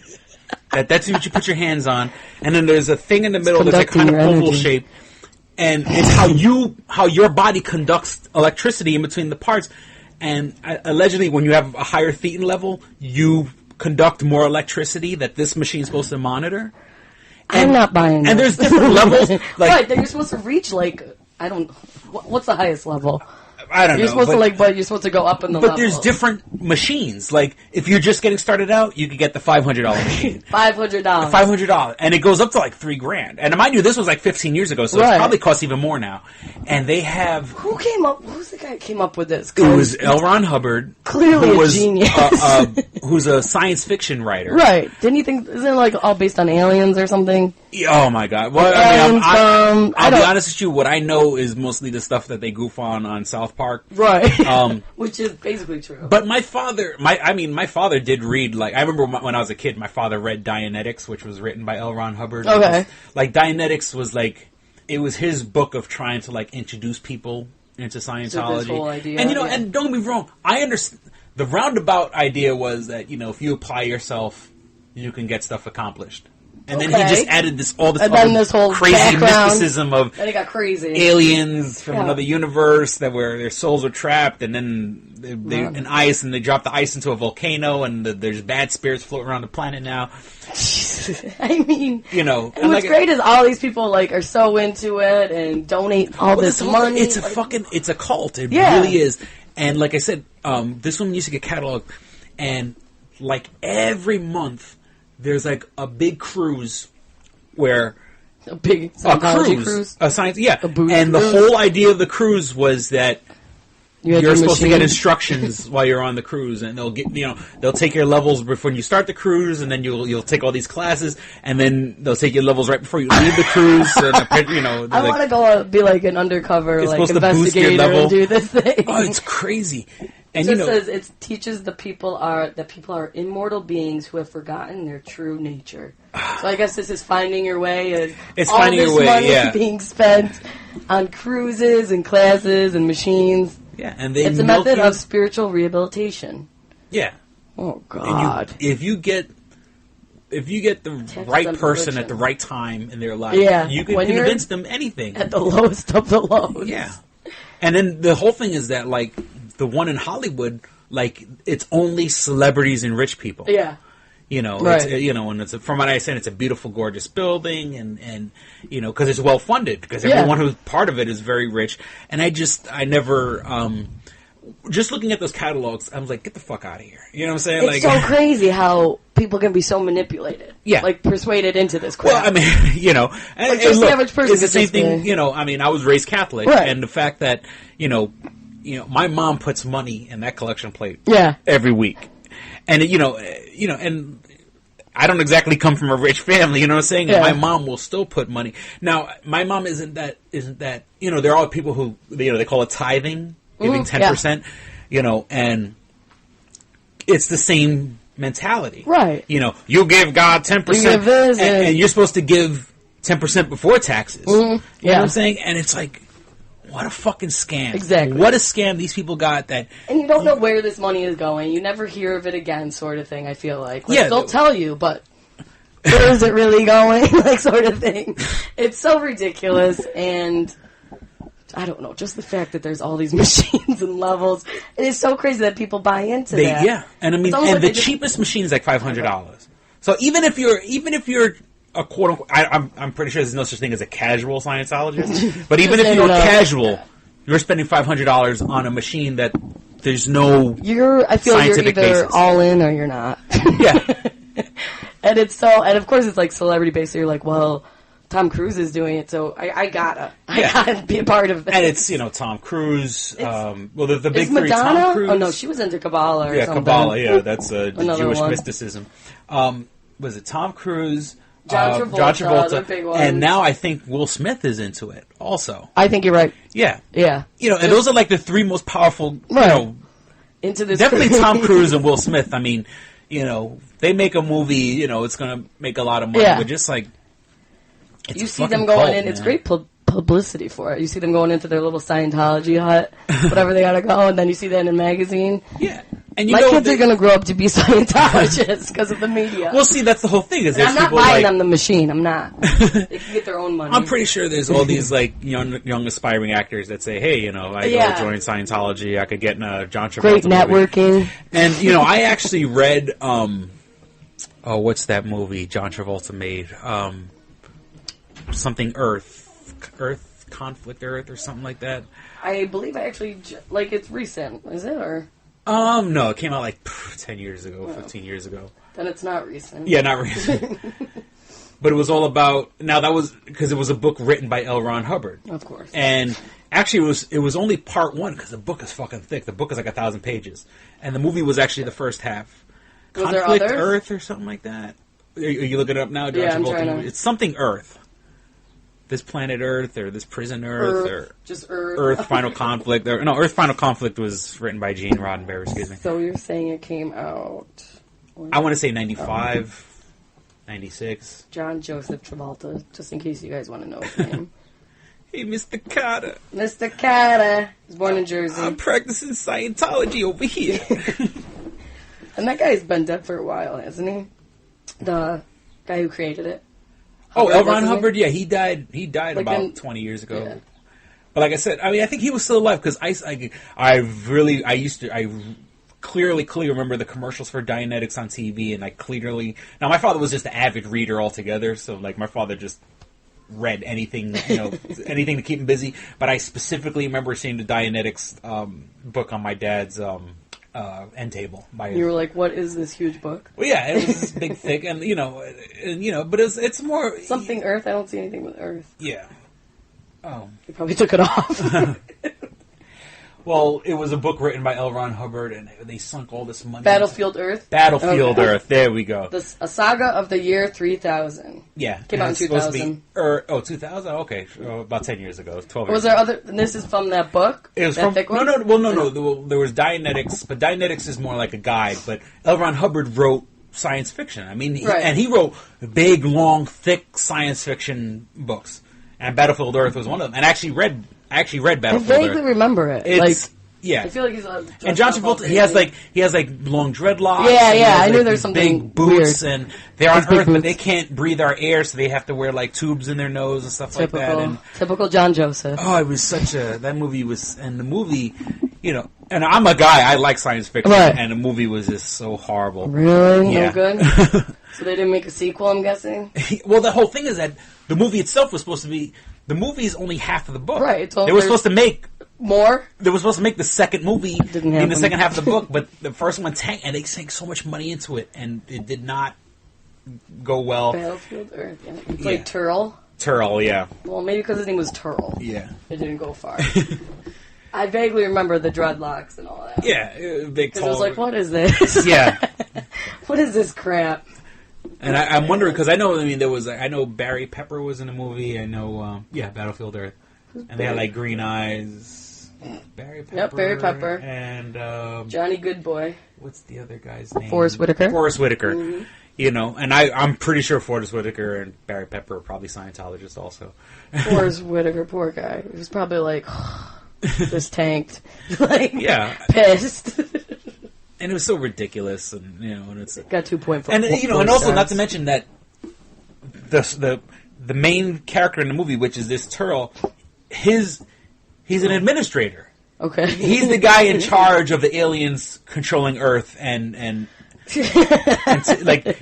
That's what you put your hands on. And then there's a thing in the middle that's like kind of oval shape. And it's how your body conducts electricity in between the parts. And allegedly, when you have a higher Thetan level, you conduct more electricity that this machine's supposed to monitor. I'm not buying that. And there's different levels. Like, right, then you're supposed to reach, like, what's the highest level? I don't know. You're supposed to go up in the level. But there's different machines. Like, if you're just getting started out, you could get the $500 machine. $500. $500. And it goes up to like $3,000. And mind you, this was like 15 years ago, so it probably costs even more now. And they have... Who's the guy who came up with this? It was L. Ron Hubbard. Clearly a genius. Who's a science fiction writer. Right. Didn't you think... Isn't it like all based on aliens or something? Oh my god. Well, I'll be honest with you, what I know is mostly the stuff that they goof on South Park. Right. Which is basically true. But my father did read, like, I remember when I was a kid, my father read Dianetics, which was written by L. Ron Hubbard. Okay. Like, Dianetics was like, it was his book of trying to, like, introduce people into Scientology. This whole idea, and, you know, and don't get me wrong, I understand, the roundabout idea was that, you know, if you apply yourself, you can get stuff accomplished. And then he just added this whole crazy background. Mysticism of then it got crazy. Aliens from another universe where their souls are trapped, and then they in ice, and they drop the ice into a volcano, and there's bad spirits floating around the planet now. I mean, you know, and what's great is all these people like are so into it and donate all this money. It's it's a cult. It really is. And like I said, this woman used to get cataloged, and like every month. There's like a big cruise where a cruise, a science, and the whole idea of the cruise was that you're supposed to get instructions while you're on the cruise, and they'll take your levels before you start the cruise, and then you'll take all these classes, and then they'll take your levels right before you leave the cruise. And I want to go be like an undercover like investigator and do this thing. Oh, it's crazy. And it says it teaches that people are immortal beings who have forgotten their true nature. So I guess this is finding your way. It's finding your way. Money being spent on cruises and classes and machines. Yeah, and it's a method of spiritual rehabilitation. Yeah. Oh God! And if you get the right person at the right time in their life, you can convince them anything at the lowest of the lows. Yeah. And then the whole thing is that like. The one in Hollywood, like, it's only celebrities and rich people. Yeah. You know, right. And from what I said, it's a beautiful, gorgeous building, and you know, because it's well funded, because everyone who's part of it is very rich. And I never, just looking at those catalogs, I was like, get the fuck out of here. You know what I'm saying? It's so crazy how people can be so manipulated. Yeah. Like, persuaded into this crap. Well, I mean, you know, and the average person it's the same thing, you know, I mean, I was raised Catholic, and the fact that, you know, my mom puts money in that collection plate every week. And, and I don't exactly come from a rich family, you know what I'm saying? And my mom will still put money. Now, my mom isn't that, you know, there are people who, you know, they call it tithing, giving 10%, you know, and it's the same mentality. Right. You know, you give God 10%, and you're supposed to give 10% before taxes. You know what I'm saying? And it's like, what a fucking scam. Exactly. What a scam these people got that... And you don't know where this money is going. You never hear of it again, sort of thing, I feel like. They'll tell you, but where is it really going? Like, sort of thing. It's so ridiculous, and I don't know, just the fact that there's all these machines and levels. It is so crazy that people buy into that. Yeah, and I mean, and the cheapest machine is like $500. So even if you're a quote unquote, I'm pretty sure there's no such thing as a casual Scientologist, but even if you're casual, you're spending $500 on a machine that there's no. I feel you're either basis. all in or you're not. Yeah, and of course it's like celebrity based. So you're like, well, Tom Cruise is doing it, so I gotta be a part of it. And it's Tom Cruise. The big three: Madonna? Tom Cruise. Oh no, she was into Kabbalah or something. Kabbalah. Yeah, that's the Jewish one. mysticism. Was it Tom Cruise? John Travolta, big ones. And now I think Will Smith is into it also. I think you're right. Yeah. Yeah. And those are like the three most powerful, into this. Definitely Tom Cruise and Will Smith. I mean, they make a movie, it's going to make a lot of money, but just like, it's you see them going in, man. It's great publicity for it. You see them going into their little Scientology hut, whatever they gotta go, and then you see that in a magazine. Yeah. And my kids are going to grow up to be Scientologists because of the media. Well, see, that's the whole thing. Is I'm not buying them the machine. I'm not. They can get their own money. I'm pretty sure there's all these like young aspiring actors that say, "Hey, I go join Scientology. I could get in a John Travolta great networking." Movie. And I actually read, what's that movie John Travolta made? Something Earth Conflict Earth or something like that. I believe I actually it's recent. Is it or? No, it came out like 10 years ago, 15 years ago. Then it's not recent. Yeah, not recent. But it was all about, now that was, because it was a book written by L. Ron Hubbard. Of course. And actually it was only part one, because the book is fucking thick. The book is like 1,000 pages. And the movie was actually the first half. Was Conflict Earth or something like that? Are you looking it up now? Yeah, I'm trying to. It's something Earth. This Planet Earth, or This Prison Earth, or just Earth. Earth Final Conflict. Earth Final Conflict was written by Gene Roddenberry, excuse me. So you're saying it came out... I want to say 95, 96. John Joseph Travolta, just in case you guys want to know his name. Hey, Mr. Carter. Mr. Carter. He was born in Jersey. I'm practicing Scientology over here. And that guy's been dead for a while, hasn't he? The guy who created it. L. Ron Hubbard, yeah, he died about 20 years ago. Yeah. But like I said, I think he was still alive because I clearly remember the commercials for Dianetics on TV, and now my father was just an avid reader altogether, so like my father just read anything, anything to keep him busy. But I specifically remember seeing the Dianetics book on my dad's end table. You were like, "What is this huge book?" Well, yeah, it was this big, thick, and but it's more something Earth. I don't see anything with Earth. Yeah. Oh, you probably took it off. Well, it was a book written by L. Ron Hubbard, and they sunk all this money. Battlefield Earth. Battlefield Earth. There we go. A saga of the year 3000. Yeah, came out in 2000. 2000. Okay, about 10 years ago. 12. Was there other? This is from that book. It was from no. There was Dianetics, but Dianetics is more like a guide. But L. Ron Hubbard wrote science fiction. I mean, and he wrote big, long, thick science fiction books. And Battlefield Earth was one of them. And I actually read Battlefield Earth. I vaguely remember it. Yeah. I feel like he's and John Travolta, he has long dreadlocks. Yeah. I knew there's something big boots, weird. and they're on Earth, but they can't breathe our air, so they have to wear like tubes in their nose and stuff like that. And typical John Joseph. Oh, it was that movie was, and the movie, and I'm a guy, I like science fiction, right. And the movie was just so horrible. Really? Yeah. No good? So they didn't make a sequel, I'm guessing? Well, the whole thing is that the movie itself was supposed to be, the movie is only half of the book. Right. So they were supposed to make more. They were supposed to make the second movie in the second half of the book, but the first one tanked, and they sank so much money into it, and it did not go well. Battlefield Earth. Yeah. He played Turl. Turl, yeah. Well, maybe because his name was Turl. Yeah. It didn't go far. I vaguely remember the dreadlocks and all that. Yeah, big tall. I was like, what is this? Yeah. What is this crap? And I'm wondering, because I know Barry Pepper was in the movie. I know, Battlefield Earth. And they had like green eyes. Barry Pepper. Yep, Barry Pepper. And Johnny Goodboy. What's the other guy's name? Forrest Whitaker. Mm-hmm. And I'm pretty sure Forrest Whitaker and Barry Pepper are probably Scientologists also. Forrest Whitaker, poor guy. He was probably like, just tanked. Pissed. And it was so ridiculous, and and it's got 2.4. And and also not to mention that the main character in the movie, which is this Turl, his He's an administrator. Okay. He's the guy in charge of the aliens controlling Earth and like.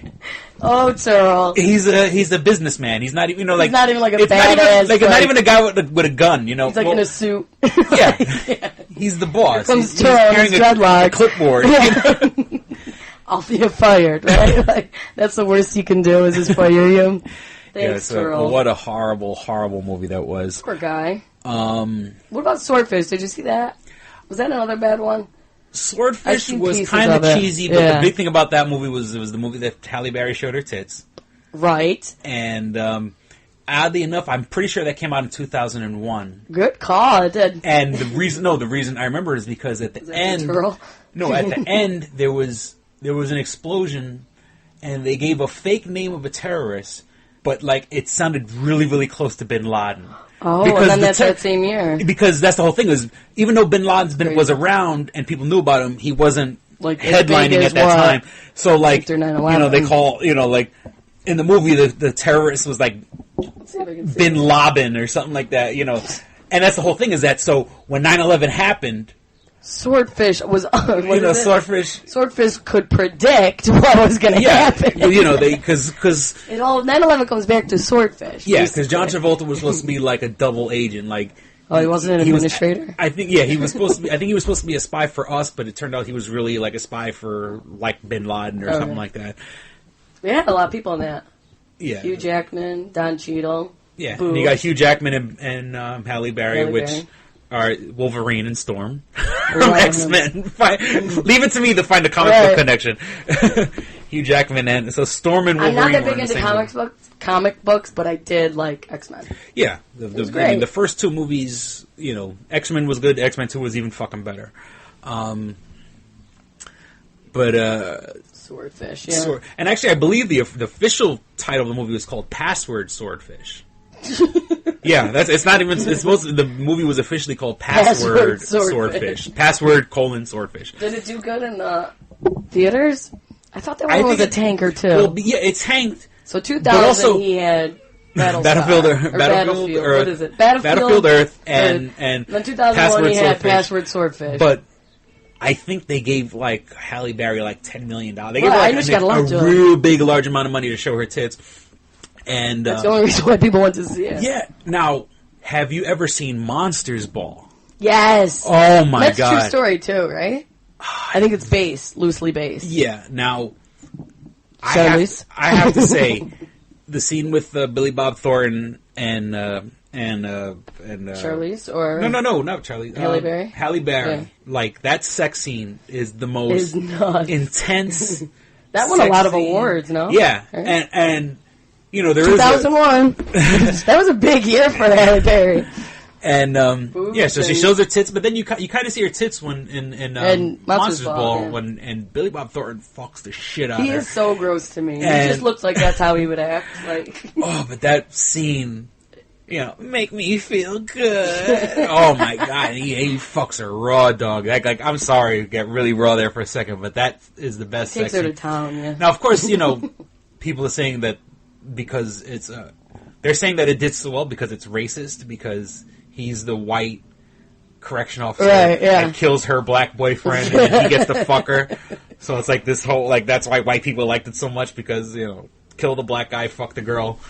Oh, Charles. He's a businessman. He's not even like he's not even like a badass. Not even a guy with a gun. You know, he's like in a suit. Yeah, yeah. He's the boss. Here comes he's Charles, carrying a clipboard. Yeah. I'll be fired. Right? Like that's the worst you can do is just fire you. Thanks, Charles. What a horrible movie that was. Poor guy. What about Swordfish? Did you see that? Was that another bad one? Swordfish was kind of cheesy, but the big thing about that movie was it was the movie that Halle Berry showed her tits. Right. And oddly enough, I'm pretty sure that came out in 2001. Good call, it did. And the reason I remember is because at the end, at the end there was an explosion, and they gave a fake name of a terrorist, but like it sounded really, really close to Bin Laden. Oh, because and then that's that same year. Because that's the whole thing is, even though Bin Laden was around and people knew about him, he wasn't like headlining at that time. So like, they call, like in the movie, the terrorist was like Bin Laden or something like that, And that's the whole thing is that, so when 9/11 happened, Swordfish was, Swordfish could predict what was going to happen. Because 9/11 comes back to Swordfish. Yeah, because John Travolta was supposed to be like a double agent, like. Oh, he wasn't an administrator? I think he was supposed to be. I think he was supposed to be a spy for us, but it turned out he was really like a spy for like Bin Laden or something like that. We had a lot of people in that. Yeah, Hugh Jackman, Don Cheadle. Yeah, and you got Hugh Jackman and Halle Berry, which are Wolverine and Storm from X-Men. Leave it to me to find a comic book connection. Hugh Jackman and so Storm and Wolverine. I'm not that big into comic books, but I did like X-Men. Yeah, the first two movies, X-Men was good. X-Men 2 was even fucking better. Swordfish, yeah. And actually, I believe the official title of the movie was called Password Swordfish. Yeah, the movie was officially called Password Swordfish. Password : Swordfish. Did it do good in the theaters? I thought that one was a tanker too. Well, yeah, it tanked. So 2000 he had Battlefield what is it? Battlefield Earth and then 2001 he had Password Swordfish. But I think they gave like Halle Berry like $10 million. They gave her a real big, large amount of money to show her tits. And that's the only reason why people went to see it. Yeah. Now, have you ever seen Monsters Ball? Yes. Oh my god. That's a true story too, right? I think it's loosely based. Yeah. Now, I have to say, the scene with Billy Bob Thornton and Charlize or no, not Charlize. Halle Berry. Halle Berry. Yeah. Like that sex scene is the most intense. That won a lot of awards, no? Yeah, right? and there 2001. That was a big year for Halle Berry. And so she shows her tits, but then you kind of see her tits when in Monsters Ball and Billy Bob Thornton fucks the shit out of her. He is so gross to me. He just looks like that's how he would act. Like but that scene, make me feel good. Oh my god, he fucks her raw, dog. Like I'm sorry, get really raw there for a second, but that is the best. Takes her to town. Yeah. Now, of course, people are saying that because it's they're saying that it did so well because it's racist because he's the white correction officer that kills her black boyfriend and he gets to fuck her. So it's like this whole that's why white people liked it so much because kill the black guy, fuck the girl.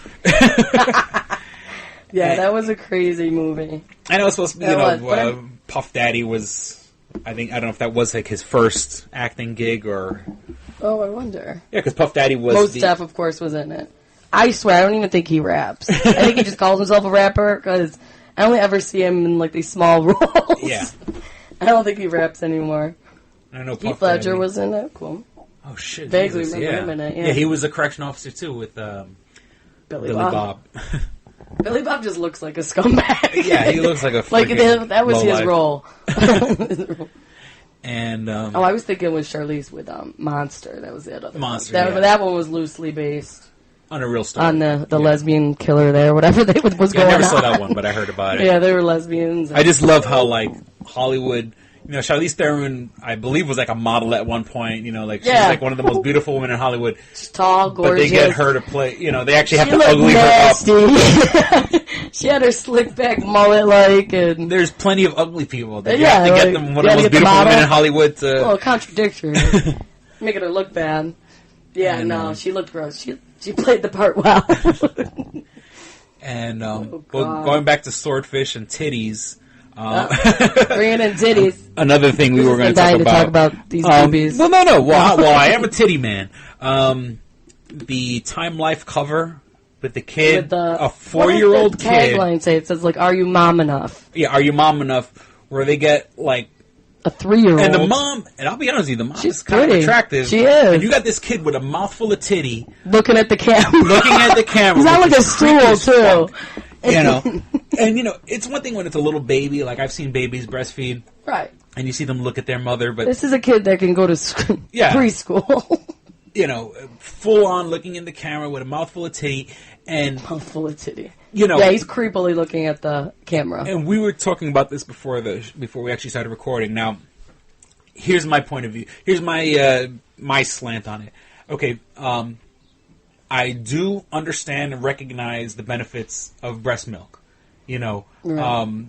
Yeah, that was a crazy movie. I know it was supposed to be, Puff Daddy was, I don't know if that was like his first acting gig or. Oh, I wonder. Yeah, because Puff Daddy was. Most Def, of course, was in it. I swear, I don't even think he raps. I think he just calls himself a rapper because I only ever see him in like these small roles. Yeah. I don't think he raps anymore. I know Heath Ledger was in it. Cool. Oh shit! Vaguely remember him in it. Yeah, he was a correction officer too with Billy Bob. Billy Bob just looks like a scumbag. Yeah, he looks like a that was his role. And I was thinking with Charlize with Monster. That was the other Monster. One. That one was loosely based on a real story. On the lesbian killer there, whatever was going on. I never saw that one, but I heard about it. Yeah, they were lesbians. I just love how like Hollywood, Charlize Theron, I believe, was like a model at one point. She was like one of the most beautiful women in Hollywood. She's tall, gorgeous. But they get her to play. They actually have to ugly her up. She had her slick back mullet, and there's plenty of ugly people. They have to get them one of the most beautiful women in Hollywood to. Well, contradictory, making her look bad. Yeah, no, she looked gross. She played the part well. And going back to Swordfish and titties. Bringing in titties. Another thing we were going to talk about these boobies. No. Well, I am a titty man. The Time Life cover with the kid, a 4-year-old kid. Tagline say it says "Are you mom enough?" Yeah, are you mom enough? Where they get a 3-year-old, and the mom, and I'll be honest with you, the mom She's is kind pretty. of attractive. She is. And you got this kid with a mouthful of titty, looking at the camera. He's not like a stool too. And it's one thing when it's a little baby. Like I've seen babies breastfeed, right? And you see them look at their mother, but this is a kid that can go to preschool. Full on looking in the camera with a mouthful of titty and mouthful of titty. Yeah, he's creepily looking at the camera. And we were talking about this before we actually started recording. Now, here's my point of view. Here's my slant on it. Okay, I do understand and recognize the benefits of breast milk. Right.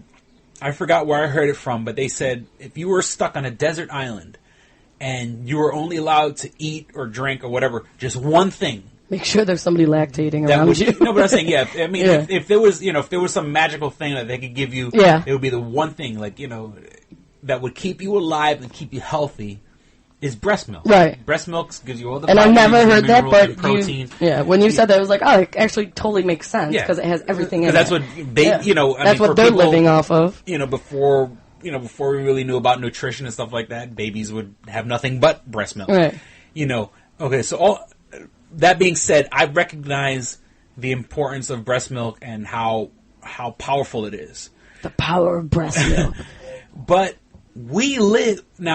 I forgot where I heard it from, but they said if you were stuck on a desert island and you were only allowed to eat or drink or whatever, just one thing. Make sure there's somebody lactating around you. No, but I'm saying, if there was some magical thing that they could give you, it would be the one thing, that would keep you alive and keep you healthy is breast milk. Right. Breast milk gives you all the vitamins, and I've never heard that, but protein. When you said that, it was like, oh, it actually totally makes sense because it has everything in it. That's what they, that's what they're living off of. Before we really knew about nutrition and stuff like that, babies would have nothing but breast milk. Right. Okay, so that being said, I recognize the importance of breast milk and how powerful it is. The power of breast milk. But we live in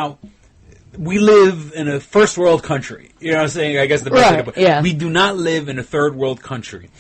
a first world country. You know what I'm saying? I guess the best way to put it. We do not live in a third world country.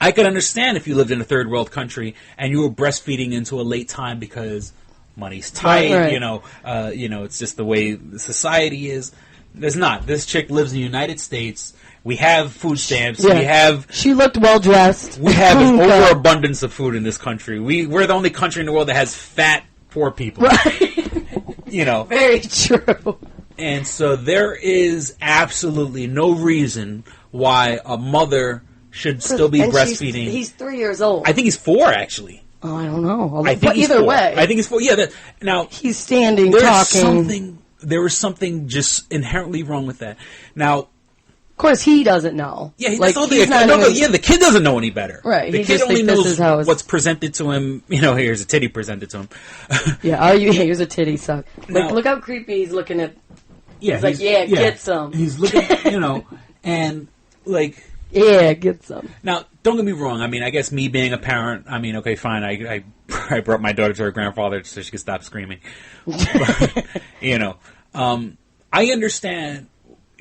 I could understand if you lived in a third world country and you were breastfeeding into a late time because money's tight. Right. It's just the way society is. There's not. This chick lives in the United States. We have food stamps. Yeah. She looked well dressed. We have an overabundance of food in this country. We're the only country in the world that has fat poor people. Right. Very true. And so there is absolutely no reason why a mother should still be breastfeeding. He's 3 years old. I think he's 4, actually. Oh, I don't know. I think he's either 4. way. I think he's 4. Yeah. Now he's standing, talking. There was something just inherently wrong with that. Now, of course, he doesn't know. Yeah, the kid doesn't know any better. Right. The kid only knows what's presented to him. Here's a titty presented to him. Here's a titty suck. Look how creepy he's looking at. Yeah, he's get some. He's looking, and get some. Now, don't get me wrong. I mean, I guess me being a parent, okay, fine. I brought my daughter to her grandfather so she could stop screaming. But, I understand.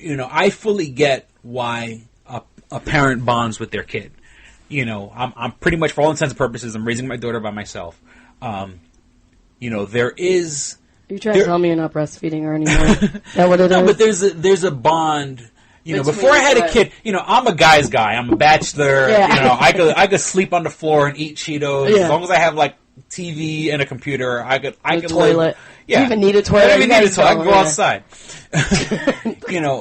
I fully get why a parent bonds with their kid. I'm pretty much, for all intents and purposes, I'm raising my daughter by myself. There is. Are you trying to tell me you're not breastfeeding her anymore? Is that what it is? No, but there's a bond. Before I had a kid, I'm a guy's guy. I'm a bachelor. Yeah. I could sleep on the floor and eat Cheetos as long as I have TV and a computer. I could toilet. Live. Yeah. You even need a toilet. I don't even need a toilet. I can go outside.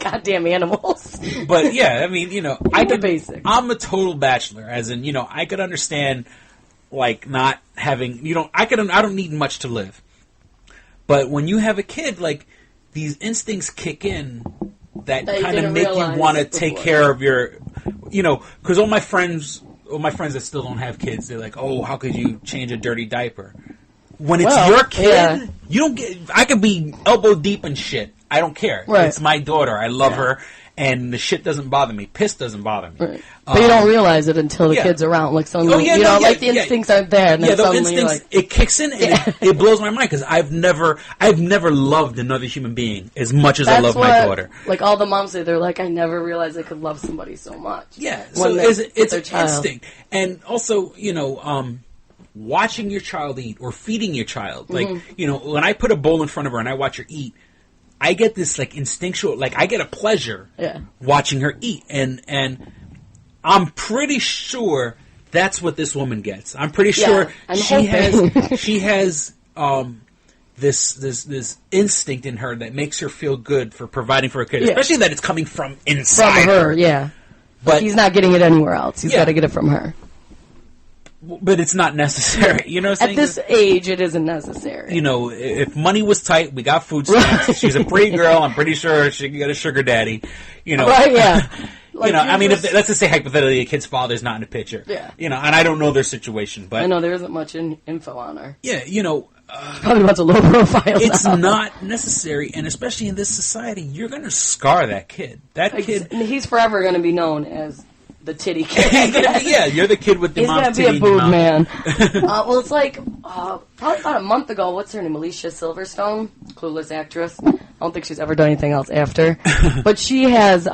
Goddamn animals. But yeah, basic. I'm a total bachelor, as in, I could understand not having, I don't need much to live. But when you have a kid, these instincts kick in that kind of make you want to take care of your, because all my friends that still don't have kids, they're like, oh, how could you change a dirty diaper? When it's your kid, you don't get. I could be elbow deep in shit. I don't care. Right. It's my daughter. I love her, and the shit doesn't bother me. Piss doesn't bother me. Right. But you don't realize it until the kid's around. Suddenly, the instincts aren't there, and then those suddenly instincts, it kicks in, and it blows my mind because I've never loved another human being as much as I love my daughter. All the moms say, they're like, I never realized I could love somebody so much. Yeah, so it's an instinct, and also, watching your child eat or feeding your child. Like, you know, when I put a bowl in front of her and I watch her eat, I get this like instinctual, like I get a pleasure watching her eat. And I'm pretty sure that's what this woman gets. I'm pretty sure she has this instinct in her that makes her feel good for providing for her kid, especially that it's coming from inside her. Yeah, but he's not getting it anywhere else. He's got to get it from her. But it's not necessary, you know what I'm saying? At this age, it isn't necessary. You know, if money was tight, we got food stamps. She's a pretty girl. I'm pretty sure she can get a sugar daddy. You know, right? Yeah. Like, you know, I mean, let's just say hypothetically, a kid's father's not in the picture. Yeah. You know, and I don't know their situation, but I know there isn't much info on her. Yeah, you know, probably wants a low profile. It's not necessary, and especially in this society, you're going to scar that kid. That kid, he's forever going to be known as the titty kid. Yeah, you're the kid with the mom's titty. He's going to be a boob man. Well, it's like probably about a month ago. What's her name? Alicia Silverstone, clueless actress. I don't think she's ever done anything else after, but she has.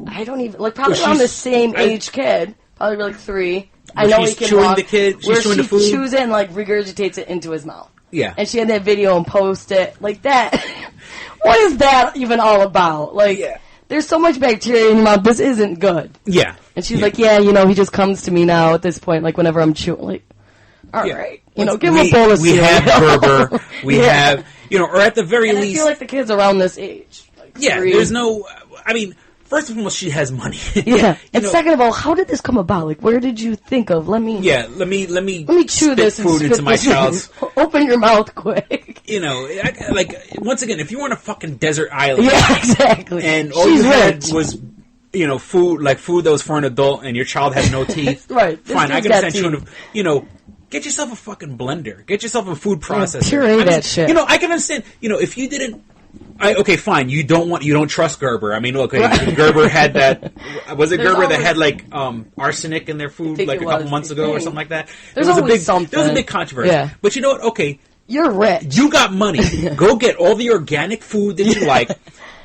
I don't even probably around the same age kid, probably like 3. I know he can chewing walk. The kid. She's chewing the food. She chews it and like regurgitates it into his mouth. Yeah, and she had that video and post it like that. What is that even all about? Like, there's so much bacteria in your mouth. This isn't good. Yeah, and she's like, yeah, you know, he just comes to me now at this point. Like whenever I'm chewing, like, all right, you know, give him a bowl of cereal. We have Gerber. We have, you know, or at the very least, I feel like the kids around this age. Like 3. There's no. I mean. First of all, she has money. Yeah, and second of all, how did this come about? Like, where did you think of? Let me chew this food into my child's. Open your mouth quick. You know, like once again, if you were on a fucking desert island, yeah, exactly, and all you had was, you know, food that was for an adult, and your child had no teeth, right? Fine, I can understand you know. Get yourself a fucking blender. Get yourself a food processor. Puree that shit. You know, I can understand. You know, if you didn't. Okay, fine. You don't trust Gerber. I mean, look, Gerber had that. Was it Gerber that had like arsenic in their food like a couple months ago or something like that? There was a big controversy. Yeah. But you know what? Okay, you're rich. You got money. Go get all the organic food that you like.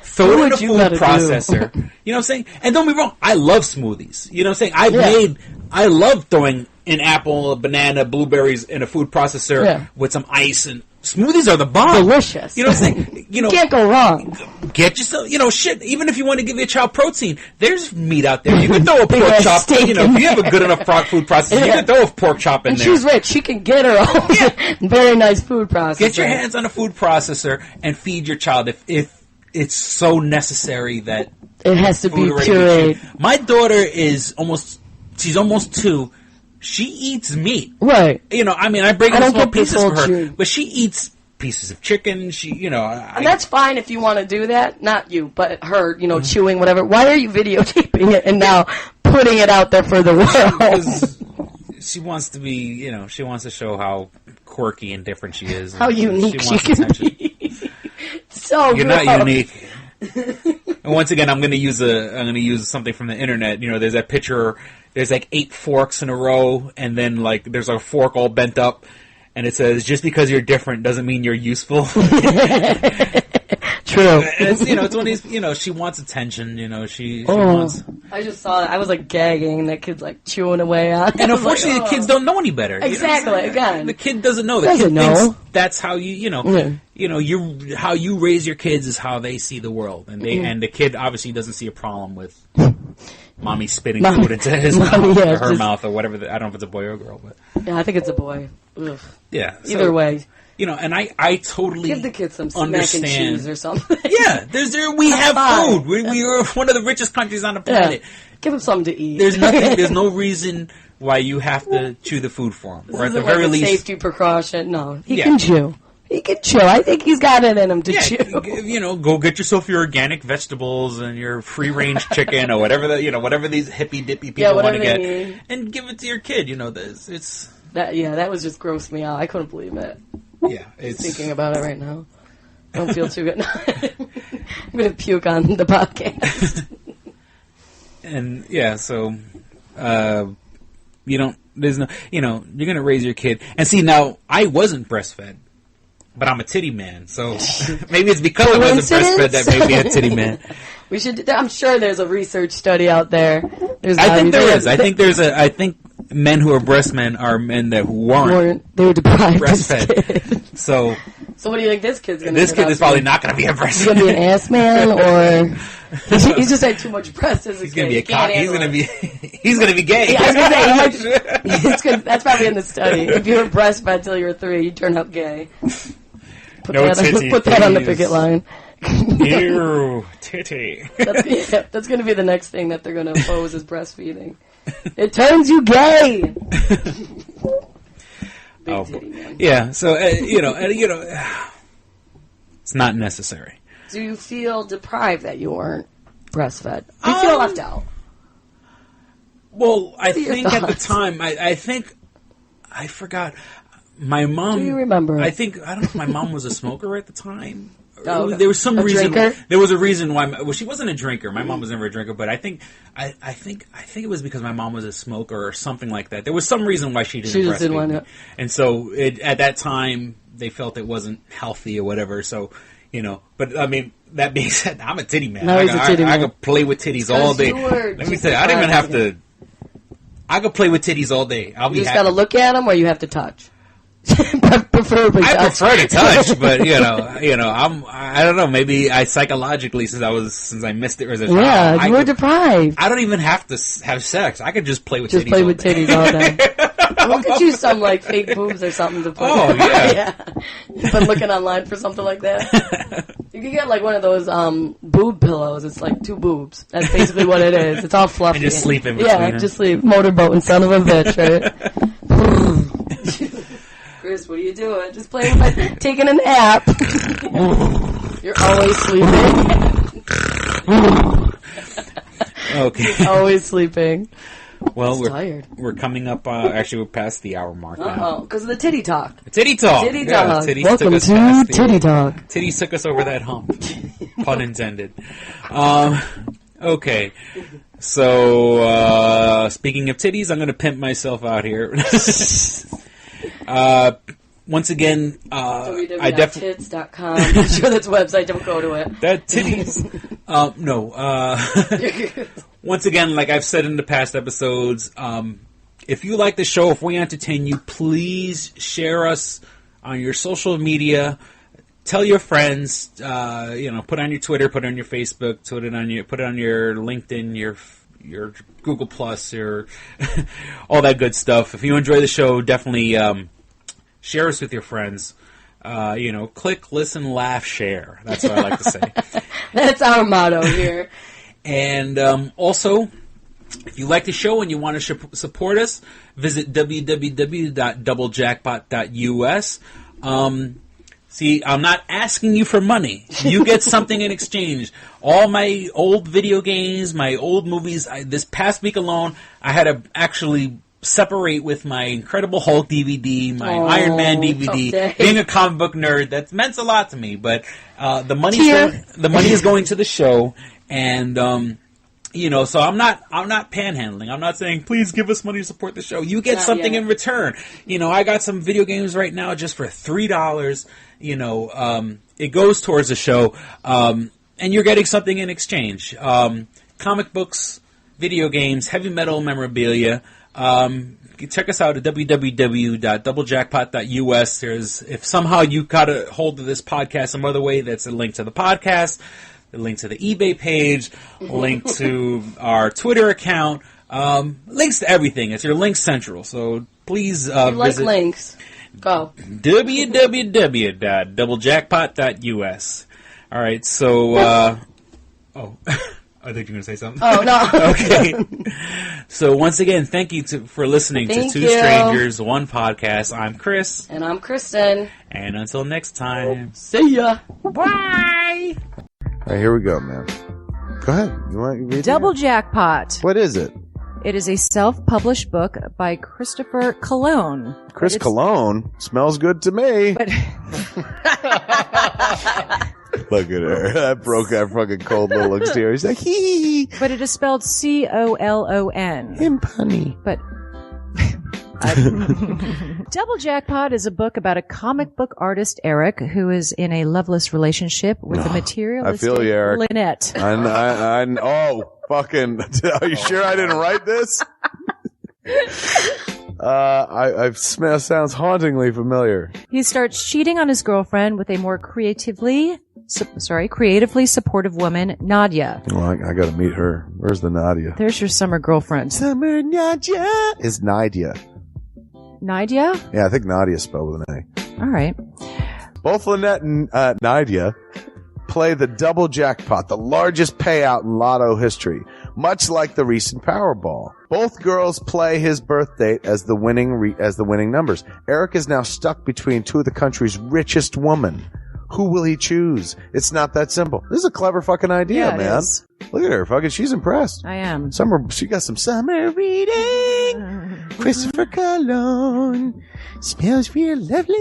Throw it in a food processor. You know what I'm saying? And don't be wrong. I love smoothies. You know what I'm saying? I love throwing an apple, a banana, blueberries in a food processor with some ice and. Smoothies are the bomb. Delicious. You know what I'm saying? You know, can't go wrong. Get yourself, you know, shit. Even if you want to give your child protein, there's meat out there. You can throw a pork chop. You know, if you have a good enough food processor, you can throw a pork chop in there. She's rich. She can get her own very nice food processor. Get your hands on a food processor and feed your child if it's so necessary that it has to be pureed. My daughter is almost 2. She eats meat. Right. You know, I mean, I break in small pieces for her, but she eats pieces of chicken. She, you know. And that's fine if you want to do that. Not you, but her, you know, chewing, whatever. Why are you videotaping it and now putting it out there for the world? Because she wants to be, you know, she wants to show how quirky and different she is. How unique she can be. So you're not unique. And once again, I'm going to use something from the internet. You know, there's that picture. There's like 8 forks in a row, and then like there's a fork all bent up, and it says, "Just because you're different doesn't mean you're useful." True. It's, you know, it's one of these. You know, she wants attention. You know, she wants. I just saw it. I was like gagging, and that kid's like chewing away on it. And unfortunately, the kids don't know any better. Exactly. You know, again, the kid doesn't know. The kid thinks that's how you know. You know, how you raise your kids is how they see the world, and and the kid obviously doesn't see a problem with. Mommy spitting food into his mouth or her mouth or whatever. I don't know if it's a boy or a girl, but yeah, I think it's a boy. Ugh. Yeah. Either way, you know, and I totally give the kids some mac and cheese or something. Yeah, we have food. We are one of the richest countries on the planet. Yeah. Give them something to eat. There's no reason why you have to chew the food for him, or at the very least, safety precaution. No, he can chew. He can chew. I think he's got it in him to chew. You know, go get yourself your organic vegetables and your free-range chicken or whatever whatever these hippy-dippy people want to get, and give it to your kid. You know, that was just grossed me out. I couldn't believe it. Yeah, thinking about it right now. I don't feel too good. I'm gonna puke on the podcast. And yeah, so you're gonna raise your kid, and see now I wasn't breastfed. But I'm a titty man, so maybe it's because I wasn't breastfed that made me a titty man. I'm sure there's a research study out there. I think there is. I think men who are breast men are men that weren't. They were deprived breastfed. So what do you think this kid's going to This kid is probably not going to be a breast man. He's going to be an ass man, or he's just had too much breast as a he's kid. Gonna be a cock. He's going to be gay. Yeah, I was going to say, that's probably in the study. If you were breastfed till you were 3, you'd turn out gay. Put that on the picket line. Ew, titty. That's going to be the next thing that they're going to oppose is breastfeeding. It turns you gay. Yeah. So it's not necessary. Do you feel deprived that you weren't breastfed? Do you feel left out? Well, I think at the time, I think I forgot. My mom. Do you remember? I don't know if my mom was a smoker at the time. Oh, there was some reason. Drinker? There was a reason why. Well, she wasn't a drinker. My mom was never a drinker. But I think it was because my mom was a smoker or something like that. There was some reason why she didn't breastfeed me. And so at that time they felt it wasn't healthy or whatever. So But I mean, that being said, I'm a titty man. I could play with titties all day. Let me tell you, I don't even have to. I could play with titties all day. You just got to look at them, or you have to touch. Preferably touch. I prefer to touch, but I don't know. Maybe I psychologically, since I missed it as a child. Yeah, you were deprived. I don't even have to have sex. I could just play with titties. Just play with titties all day. We'll get you some fake boobs or something to put. Oh yeah. You've been looking online for something like that. You can get one of those boob pillows. It's 2 boobs. That's basically what it is. It's all fluffy. And just sleep in between. Yeah, just sleep. Motorboating son of a bitch, right? Chris, what are you doing? Just playing with taking a nap. You're always sleeping. Okay. You're always sleeping. Well, we're coming up. Actually, we're past the hour mark now. Oh, because of the titty talk. Titty talk. Titty talk. Titties Welcome to Titty Talk. Titties took us over that hump. Pun intended. Okay. So, speaking of titties, I'm going to pimp myself out here. Once again, www.tits.com. I'm sure that's a website. Don't go to it. That titties. No. Once again, like I've said in the past episodes, if you like the show, if we entertain you, please share us on your social media. Tell your friends. Put it on your Twitter, put it on your Facebook, put it on your LinkedIn, your Google Plus, your all that good stuff. If you enjoy the show, definitely share us with your friends. Click, listen, laugh, share. That's what I like to say. That's our motto here. And also, if you like the show and you want to support us, visit www.doublejackpot.us. See, I'm not asking you for money. You get something in exchange. All my old video games, my old movies, this past week alone, I had to actually separate with my Incredible Hulk DVD, my Iron Man DVD. Okay. Being a comic book nerd, that meant a lot to me. But the money is going to the show, and so I'm not panhandling. I'm not saying please give us money to support the show. You get something in return. I got some video games right now just for $3. It goes towards the show, and you're getting something in exchange. Comic books, video games, heavy metal memorabilia. Check us out at www.doublejackpot.us. If somehow you got a hold of this podcast some other way, that's a link to the podcast, a link to the eBay page, a link to our Twitter account, links to everything. It's your link central. So please visit links. Go. www.doublejackpot.us. All right, so I think you're going to say something. Oh, no. Okay. So once again, thank you for listening to Two Strangers, One Podcast. I'm Chris. And I'm Kristyn. And until next time. See ya. Bye. All right, here we go, man. Go ahead. You want to read Double Jackpot. What is it? It is a self-published book by Christopher Cologne. Chris Cologne? Smells good to me. But look at her. That broke that fucking cold little exterior. He's like, hee. But it is spelled C-O-L-O-N. Him punny. But Double Jackpot is a book about a comic book artist, Eric, who is in a loveless relationship with a materialistic I feel you, Eric. Lynette. Oh, fucking. Are you sure I didn't write this? Sounds hauntingly familiar. He starts cheating on his girlfriend with a more creatively supportive woman, Nadia. Well, I got to meet her. Where's the Nadia? There's your summer girlfriend. Summer Nadia is Nadia. Nadia? Yeah, I think Nadia spelled with an A. All right. Both Lynette and Nadia play the double jackpot, the largest payout in lotto history, much like the recent Powerball. Both girls play his birth date as the winning numbers. Eric is now stuck between two of the country's richest women. Who will he choose? It's not that simple. This is a clever fucking idea, man. Is. Look at her, fucking. She's impressed. I am. She got some summer reading. Christopher Cologne smells real lovely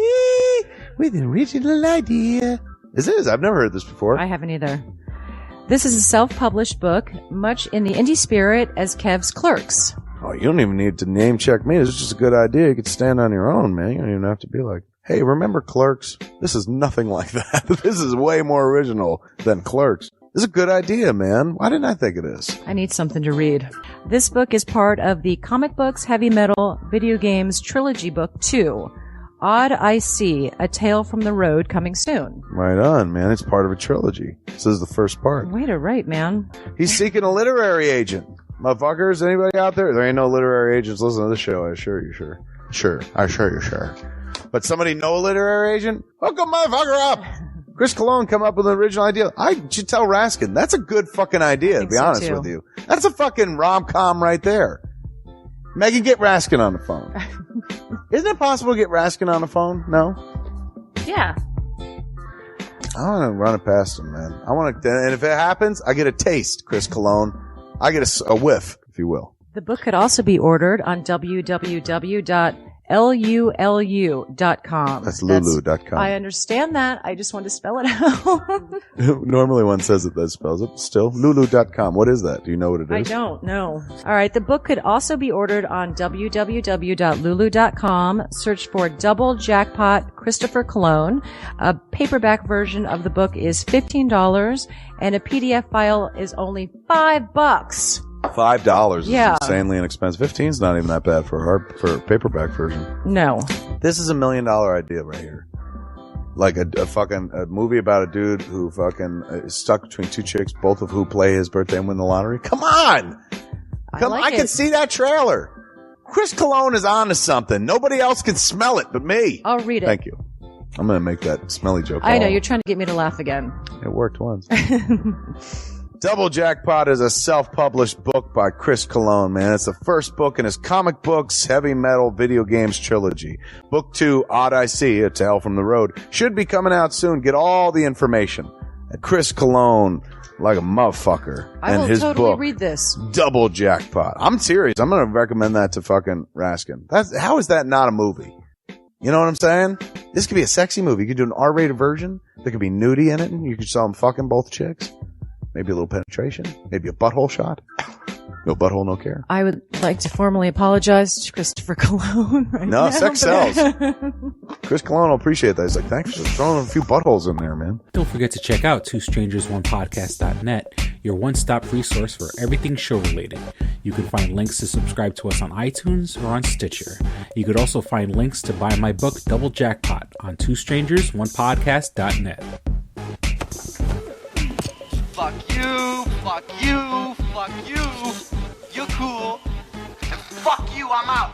with an original idea. This is. I've never heard this before. I haven't either. This is a self-published book, much in the indie spirit as Kev's Clerks. Oh, you don't even need to name check me. This is just a good idea. You could stand on your own, man. You don't even have to be like, hey, remember Clerks? This is nothing like that. This is way more original than Clerks. This is a good idea, man. Why didn't I think of this? I need something to read. This book is part of the Comic Books, Heavy Metal, Video Games Trilogy Book 2. Odd I See, A Tale from the Road, coming soon. Right on, man. It's part of a trilogy. This is the first part. Way to write, man. He's seeking a literary agent. Motherfuckers, anybody out there? There ain't no literary agents listening to this show. I assure you, sure. Sure. I assure you, sure. But somebody know a literary agent? Hook a motherfucker up! Chris Cologne come up with an original idea. I should tell Raskin. That's a good fucking idea, to be honest with you. That's a fucking rom-com right there. Megan, get Raskin on the phone. Isn't it possible to get Raskin on the phone? No? Yeah. I want to run it past him, man. I want to, and if it happens, I get a taste, Chris Cologne. I get a whiff, if you will. The book could also be ordered on www.lulu.com. That's lulu.com. I understand that. I just want to spell it out. Normally one says it, that spells it. Still, lulu.com. What is that? Do you know what it is? I don't know. All right. The book could also be ordered on www.lulu.com. Search for Double Jackpot Christopher Cologne. A paperback version of the book is $15 and a PDF file is only $5. $5 is yeah. Insanely inexpensive. 15's not even that bad for a paperback version. No. This is $1 million idea right here. Like a movie about a dude who fucking is stuck between two chicks, both of who play his birthday and win the lottery. Come on! I can see that trailer. Chris Cologne is on to something. Nobody else can smell it but me. I'll read it. Thank you. I'm going to make that smelly joke. I know. You're trying to get me to laugh again. It worked once. Double Jackpot is a self-published book by Chris Cologne, man. It's the first book in his Comic Books, Heavy Metal, Video Games trilogy. Book 2, Odd I See, A Tale from the Road, should be coming out soon. Get all the information at Chris Cologne, like a motherfucker. I will his totally book, read this. Double Jackpot. I'm serious. I'm going to recommend that to fucking Raskin. How is that not a movie? You know what I'm saying? This could be a sexy movie. You could do an R-rated version. There could be nudie in it, and you could saw them fucking both chicks. Maybe a little penetration. Maybe a butthole shot. No butthole, no care. I would like to formally apologize to Christopher Cologne. No, sex sells. Chris Cologne will appreciate that. He's like, thanks for throwing a few buttholes in there, man. Don't forget to check out twostrangersonepodcast.net, your one-stop resource for everything show-related. You can find links to subscribe to us on iTunes or on Stitcher. You could also find links to buy my book, Double Jackpot, on twostrangersonepodcast.net. Fuck you, fuck you, fuck you. You're cool. And fuck you, I'm out.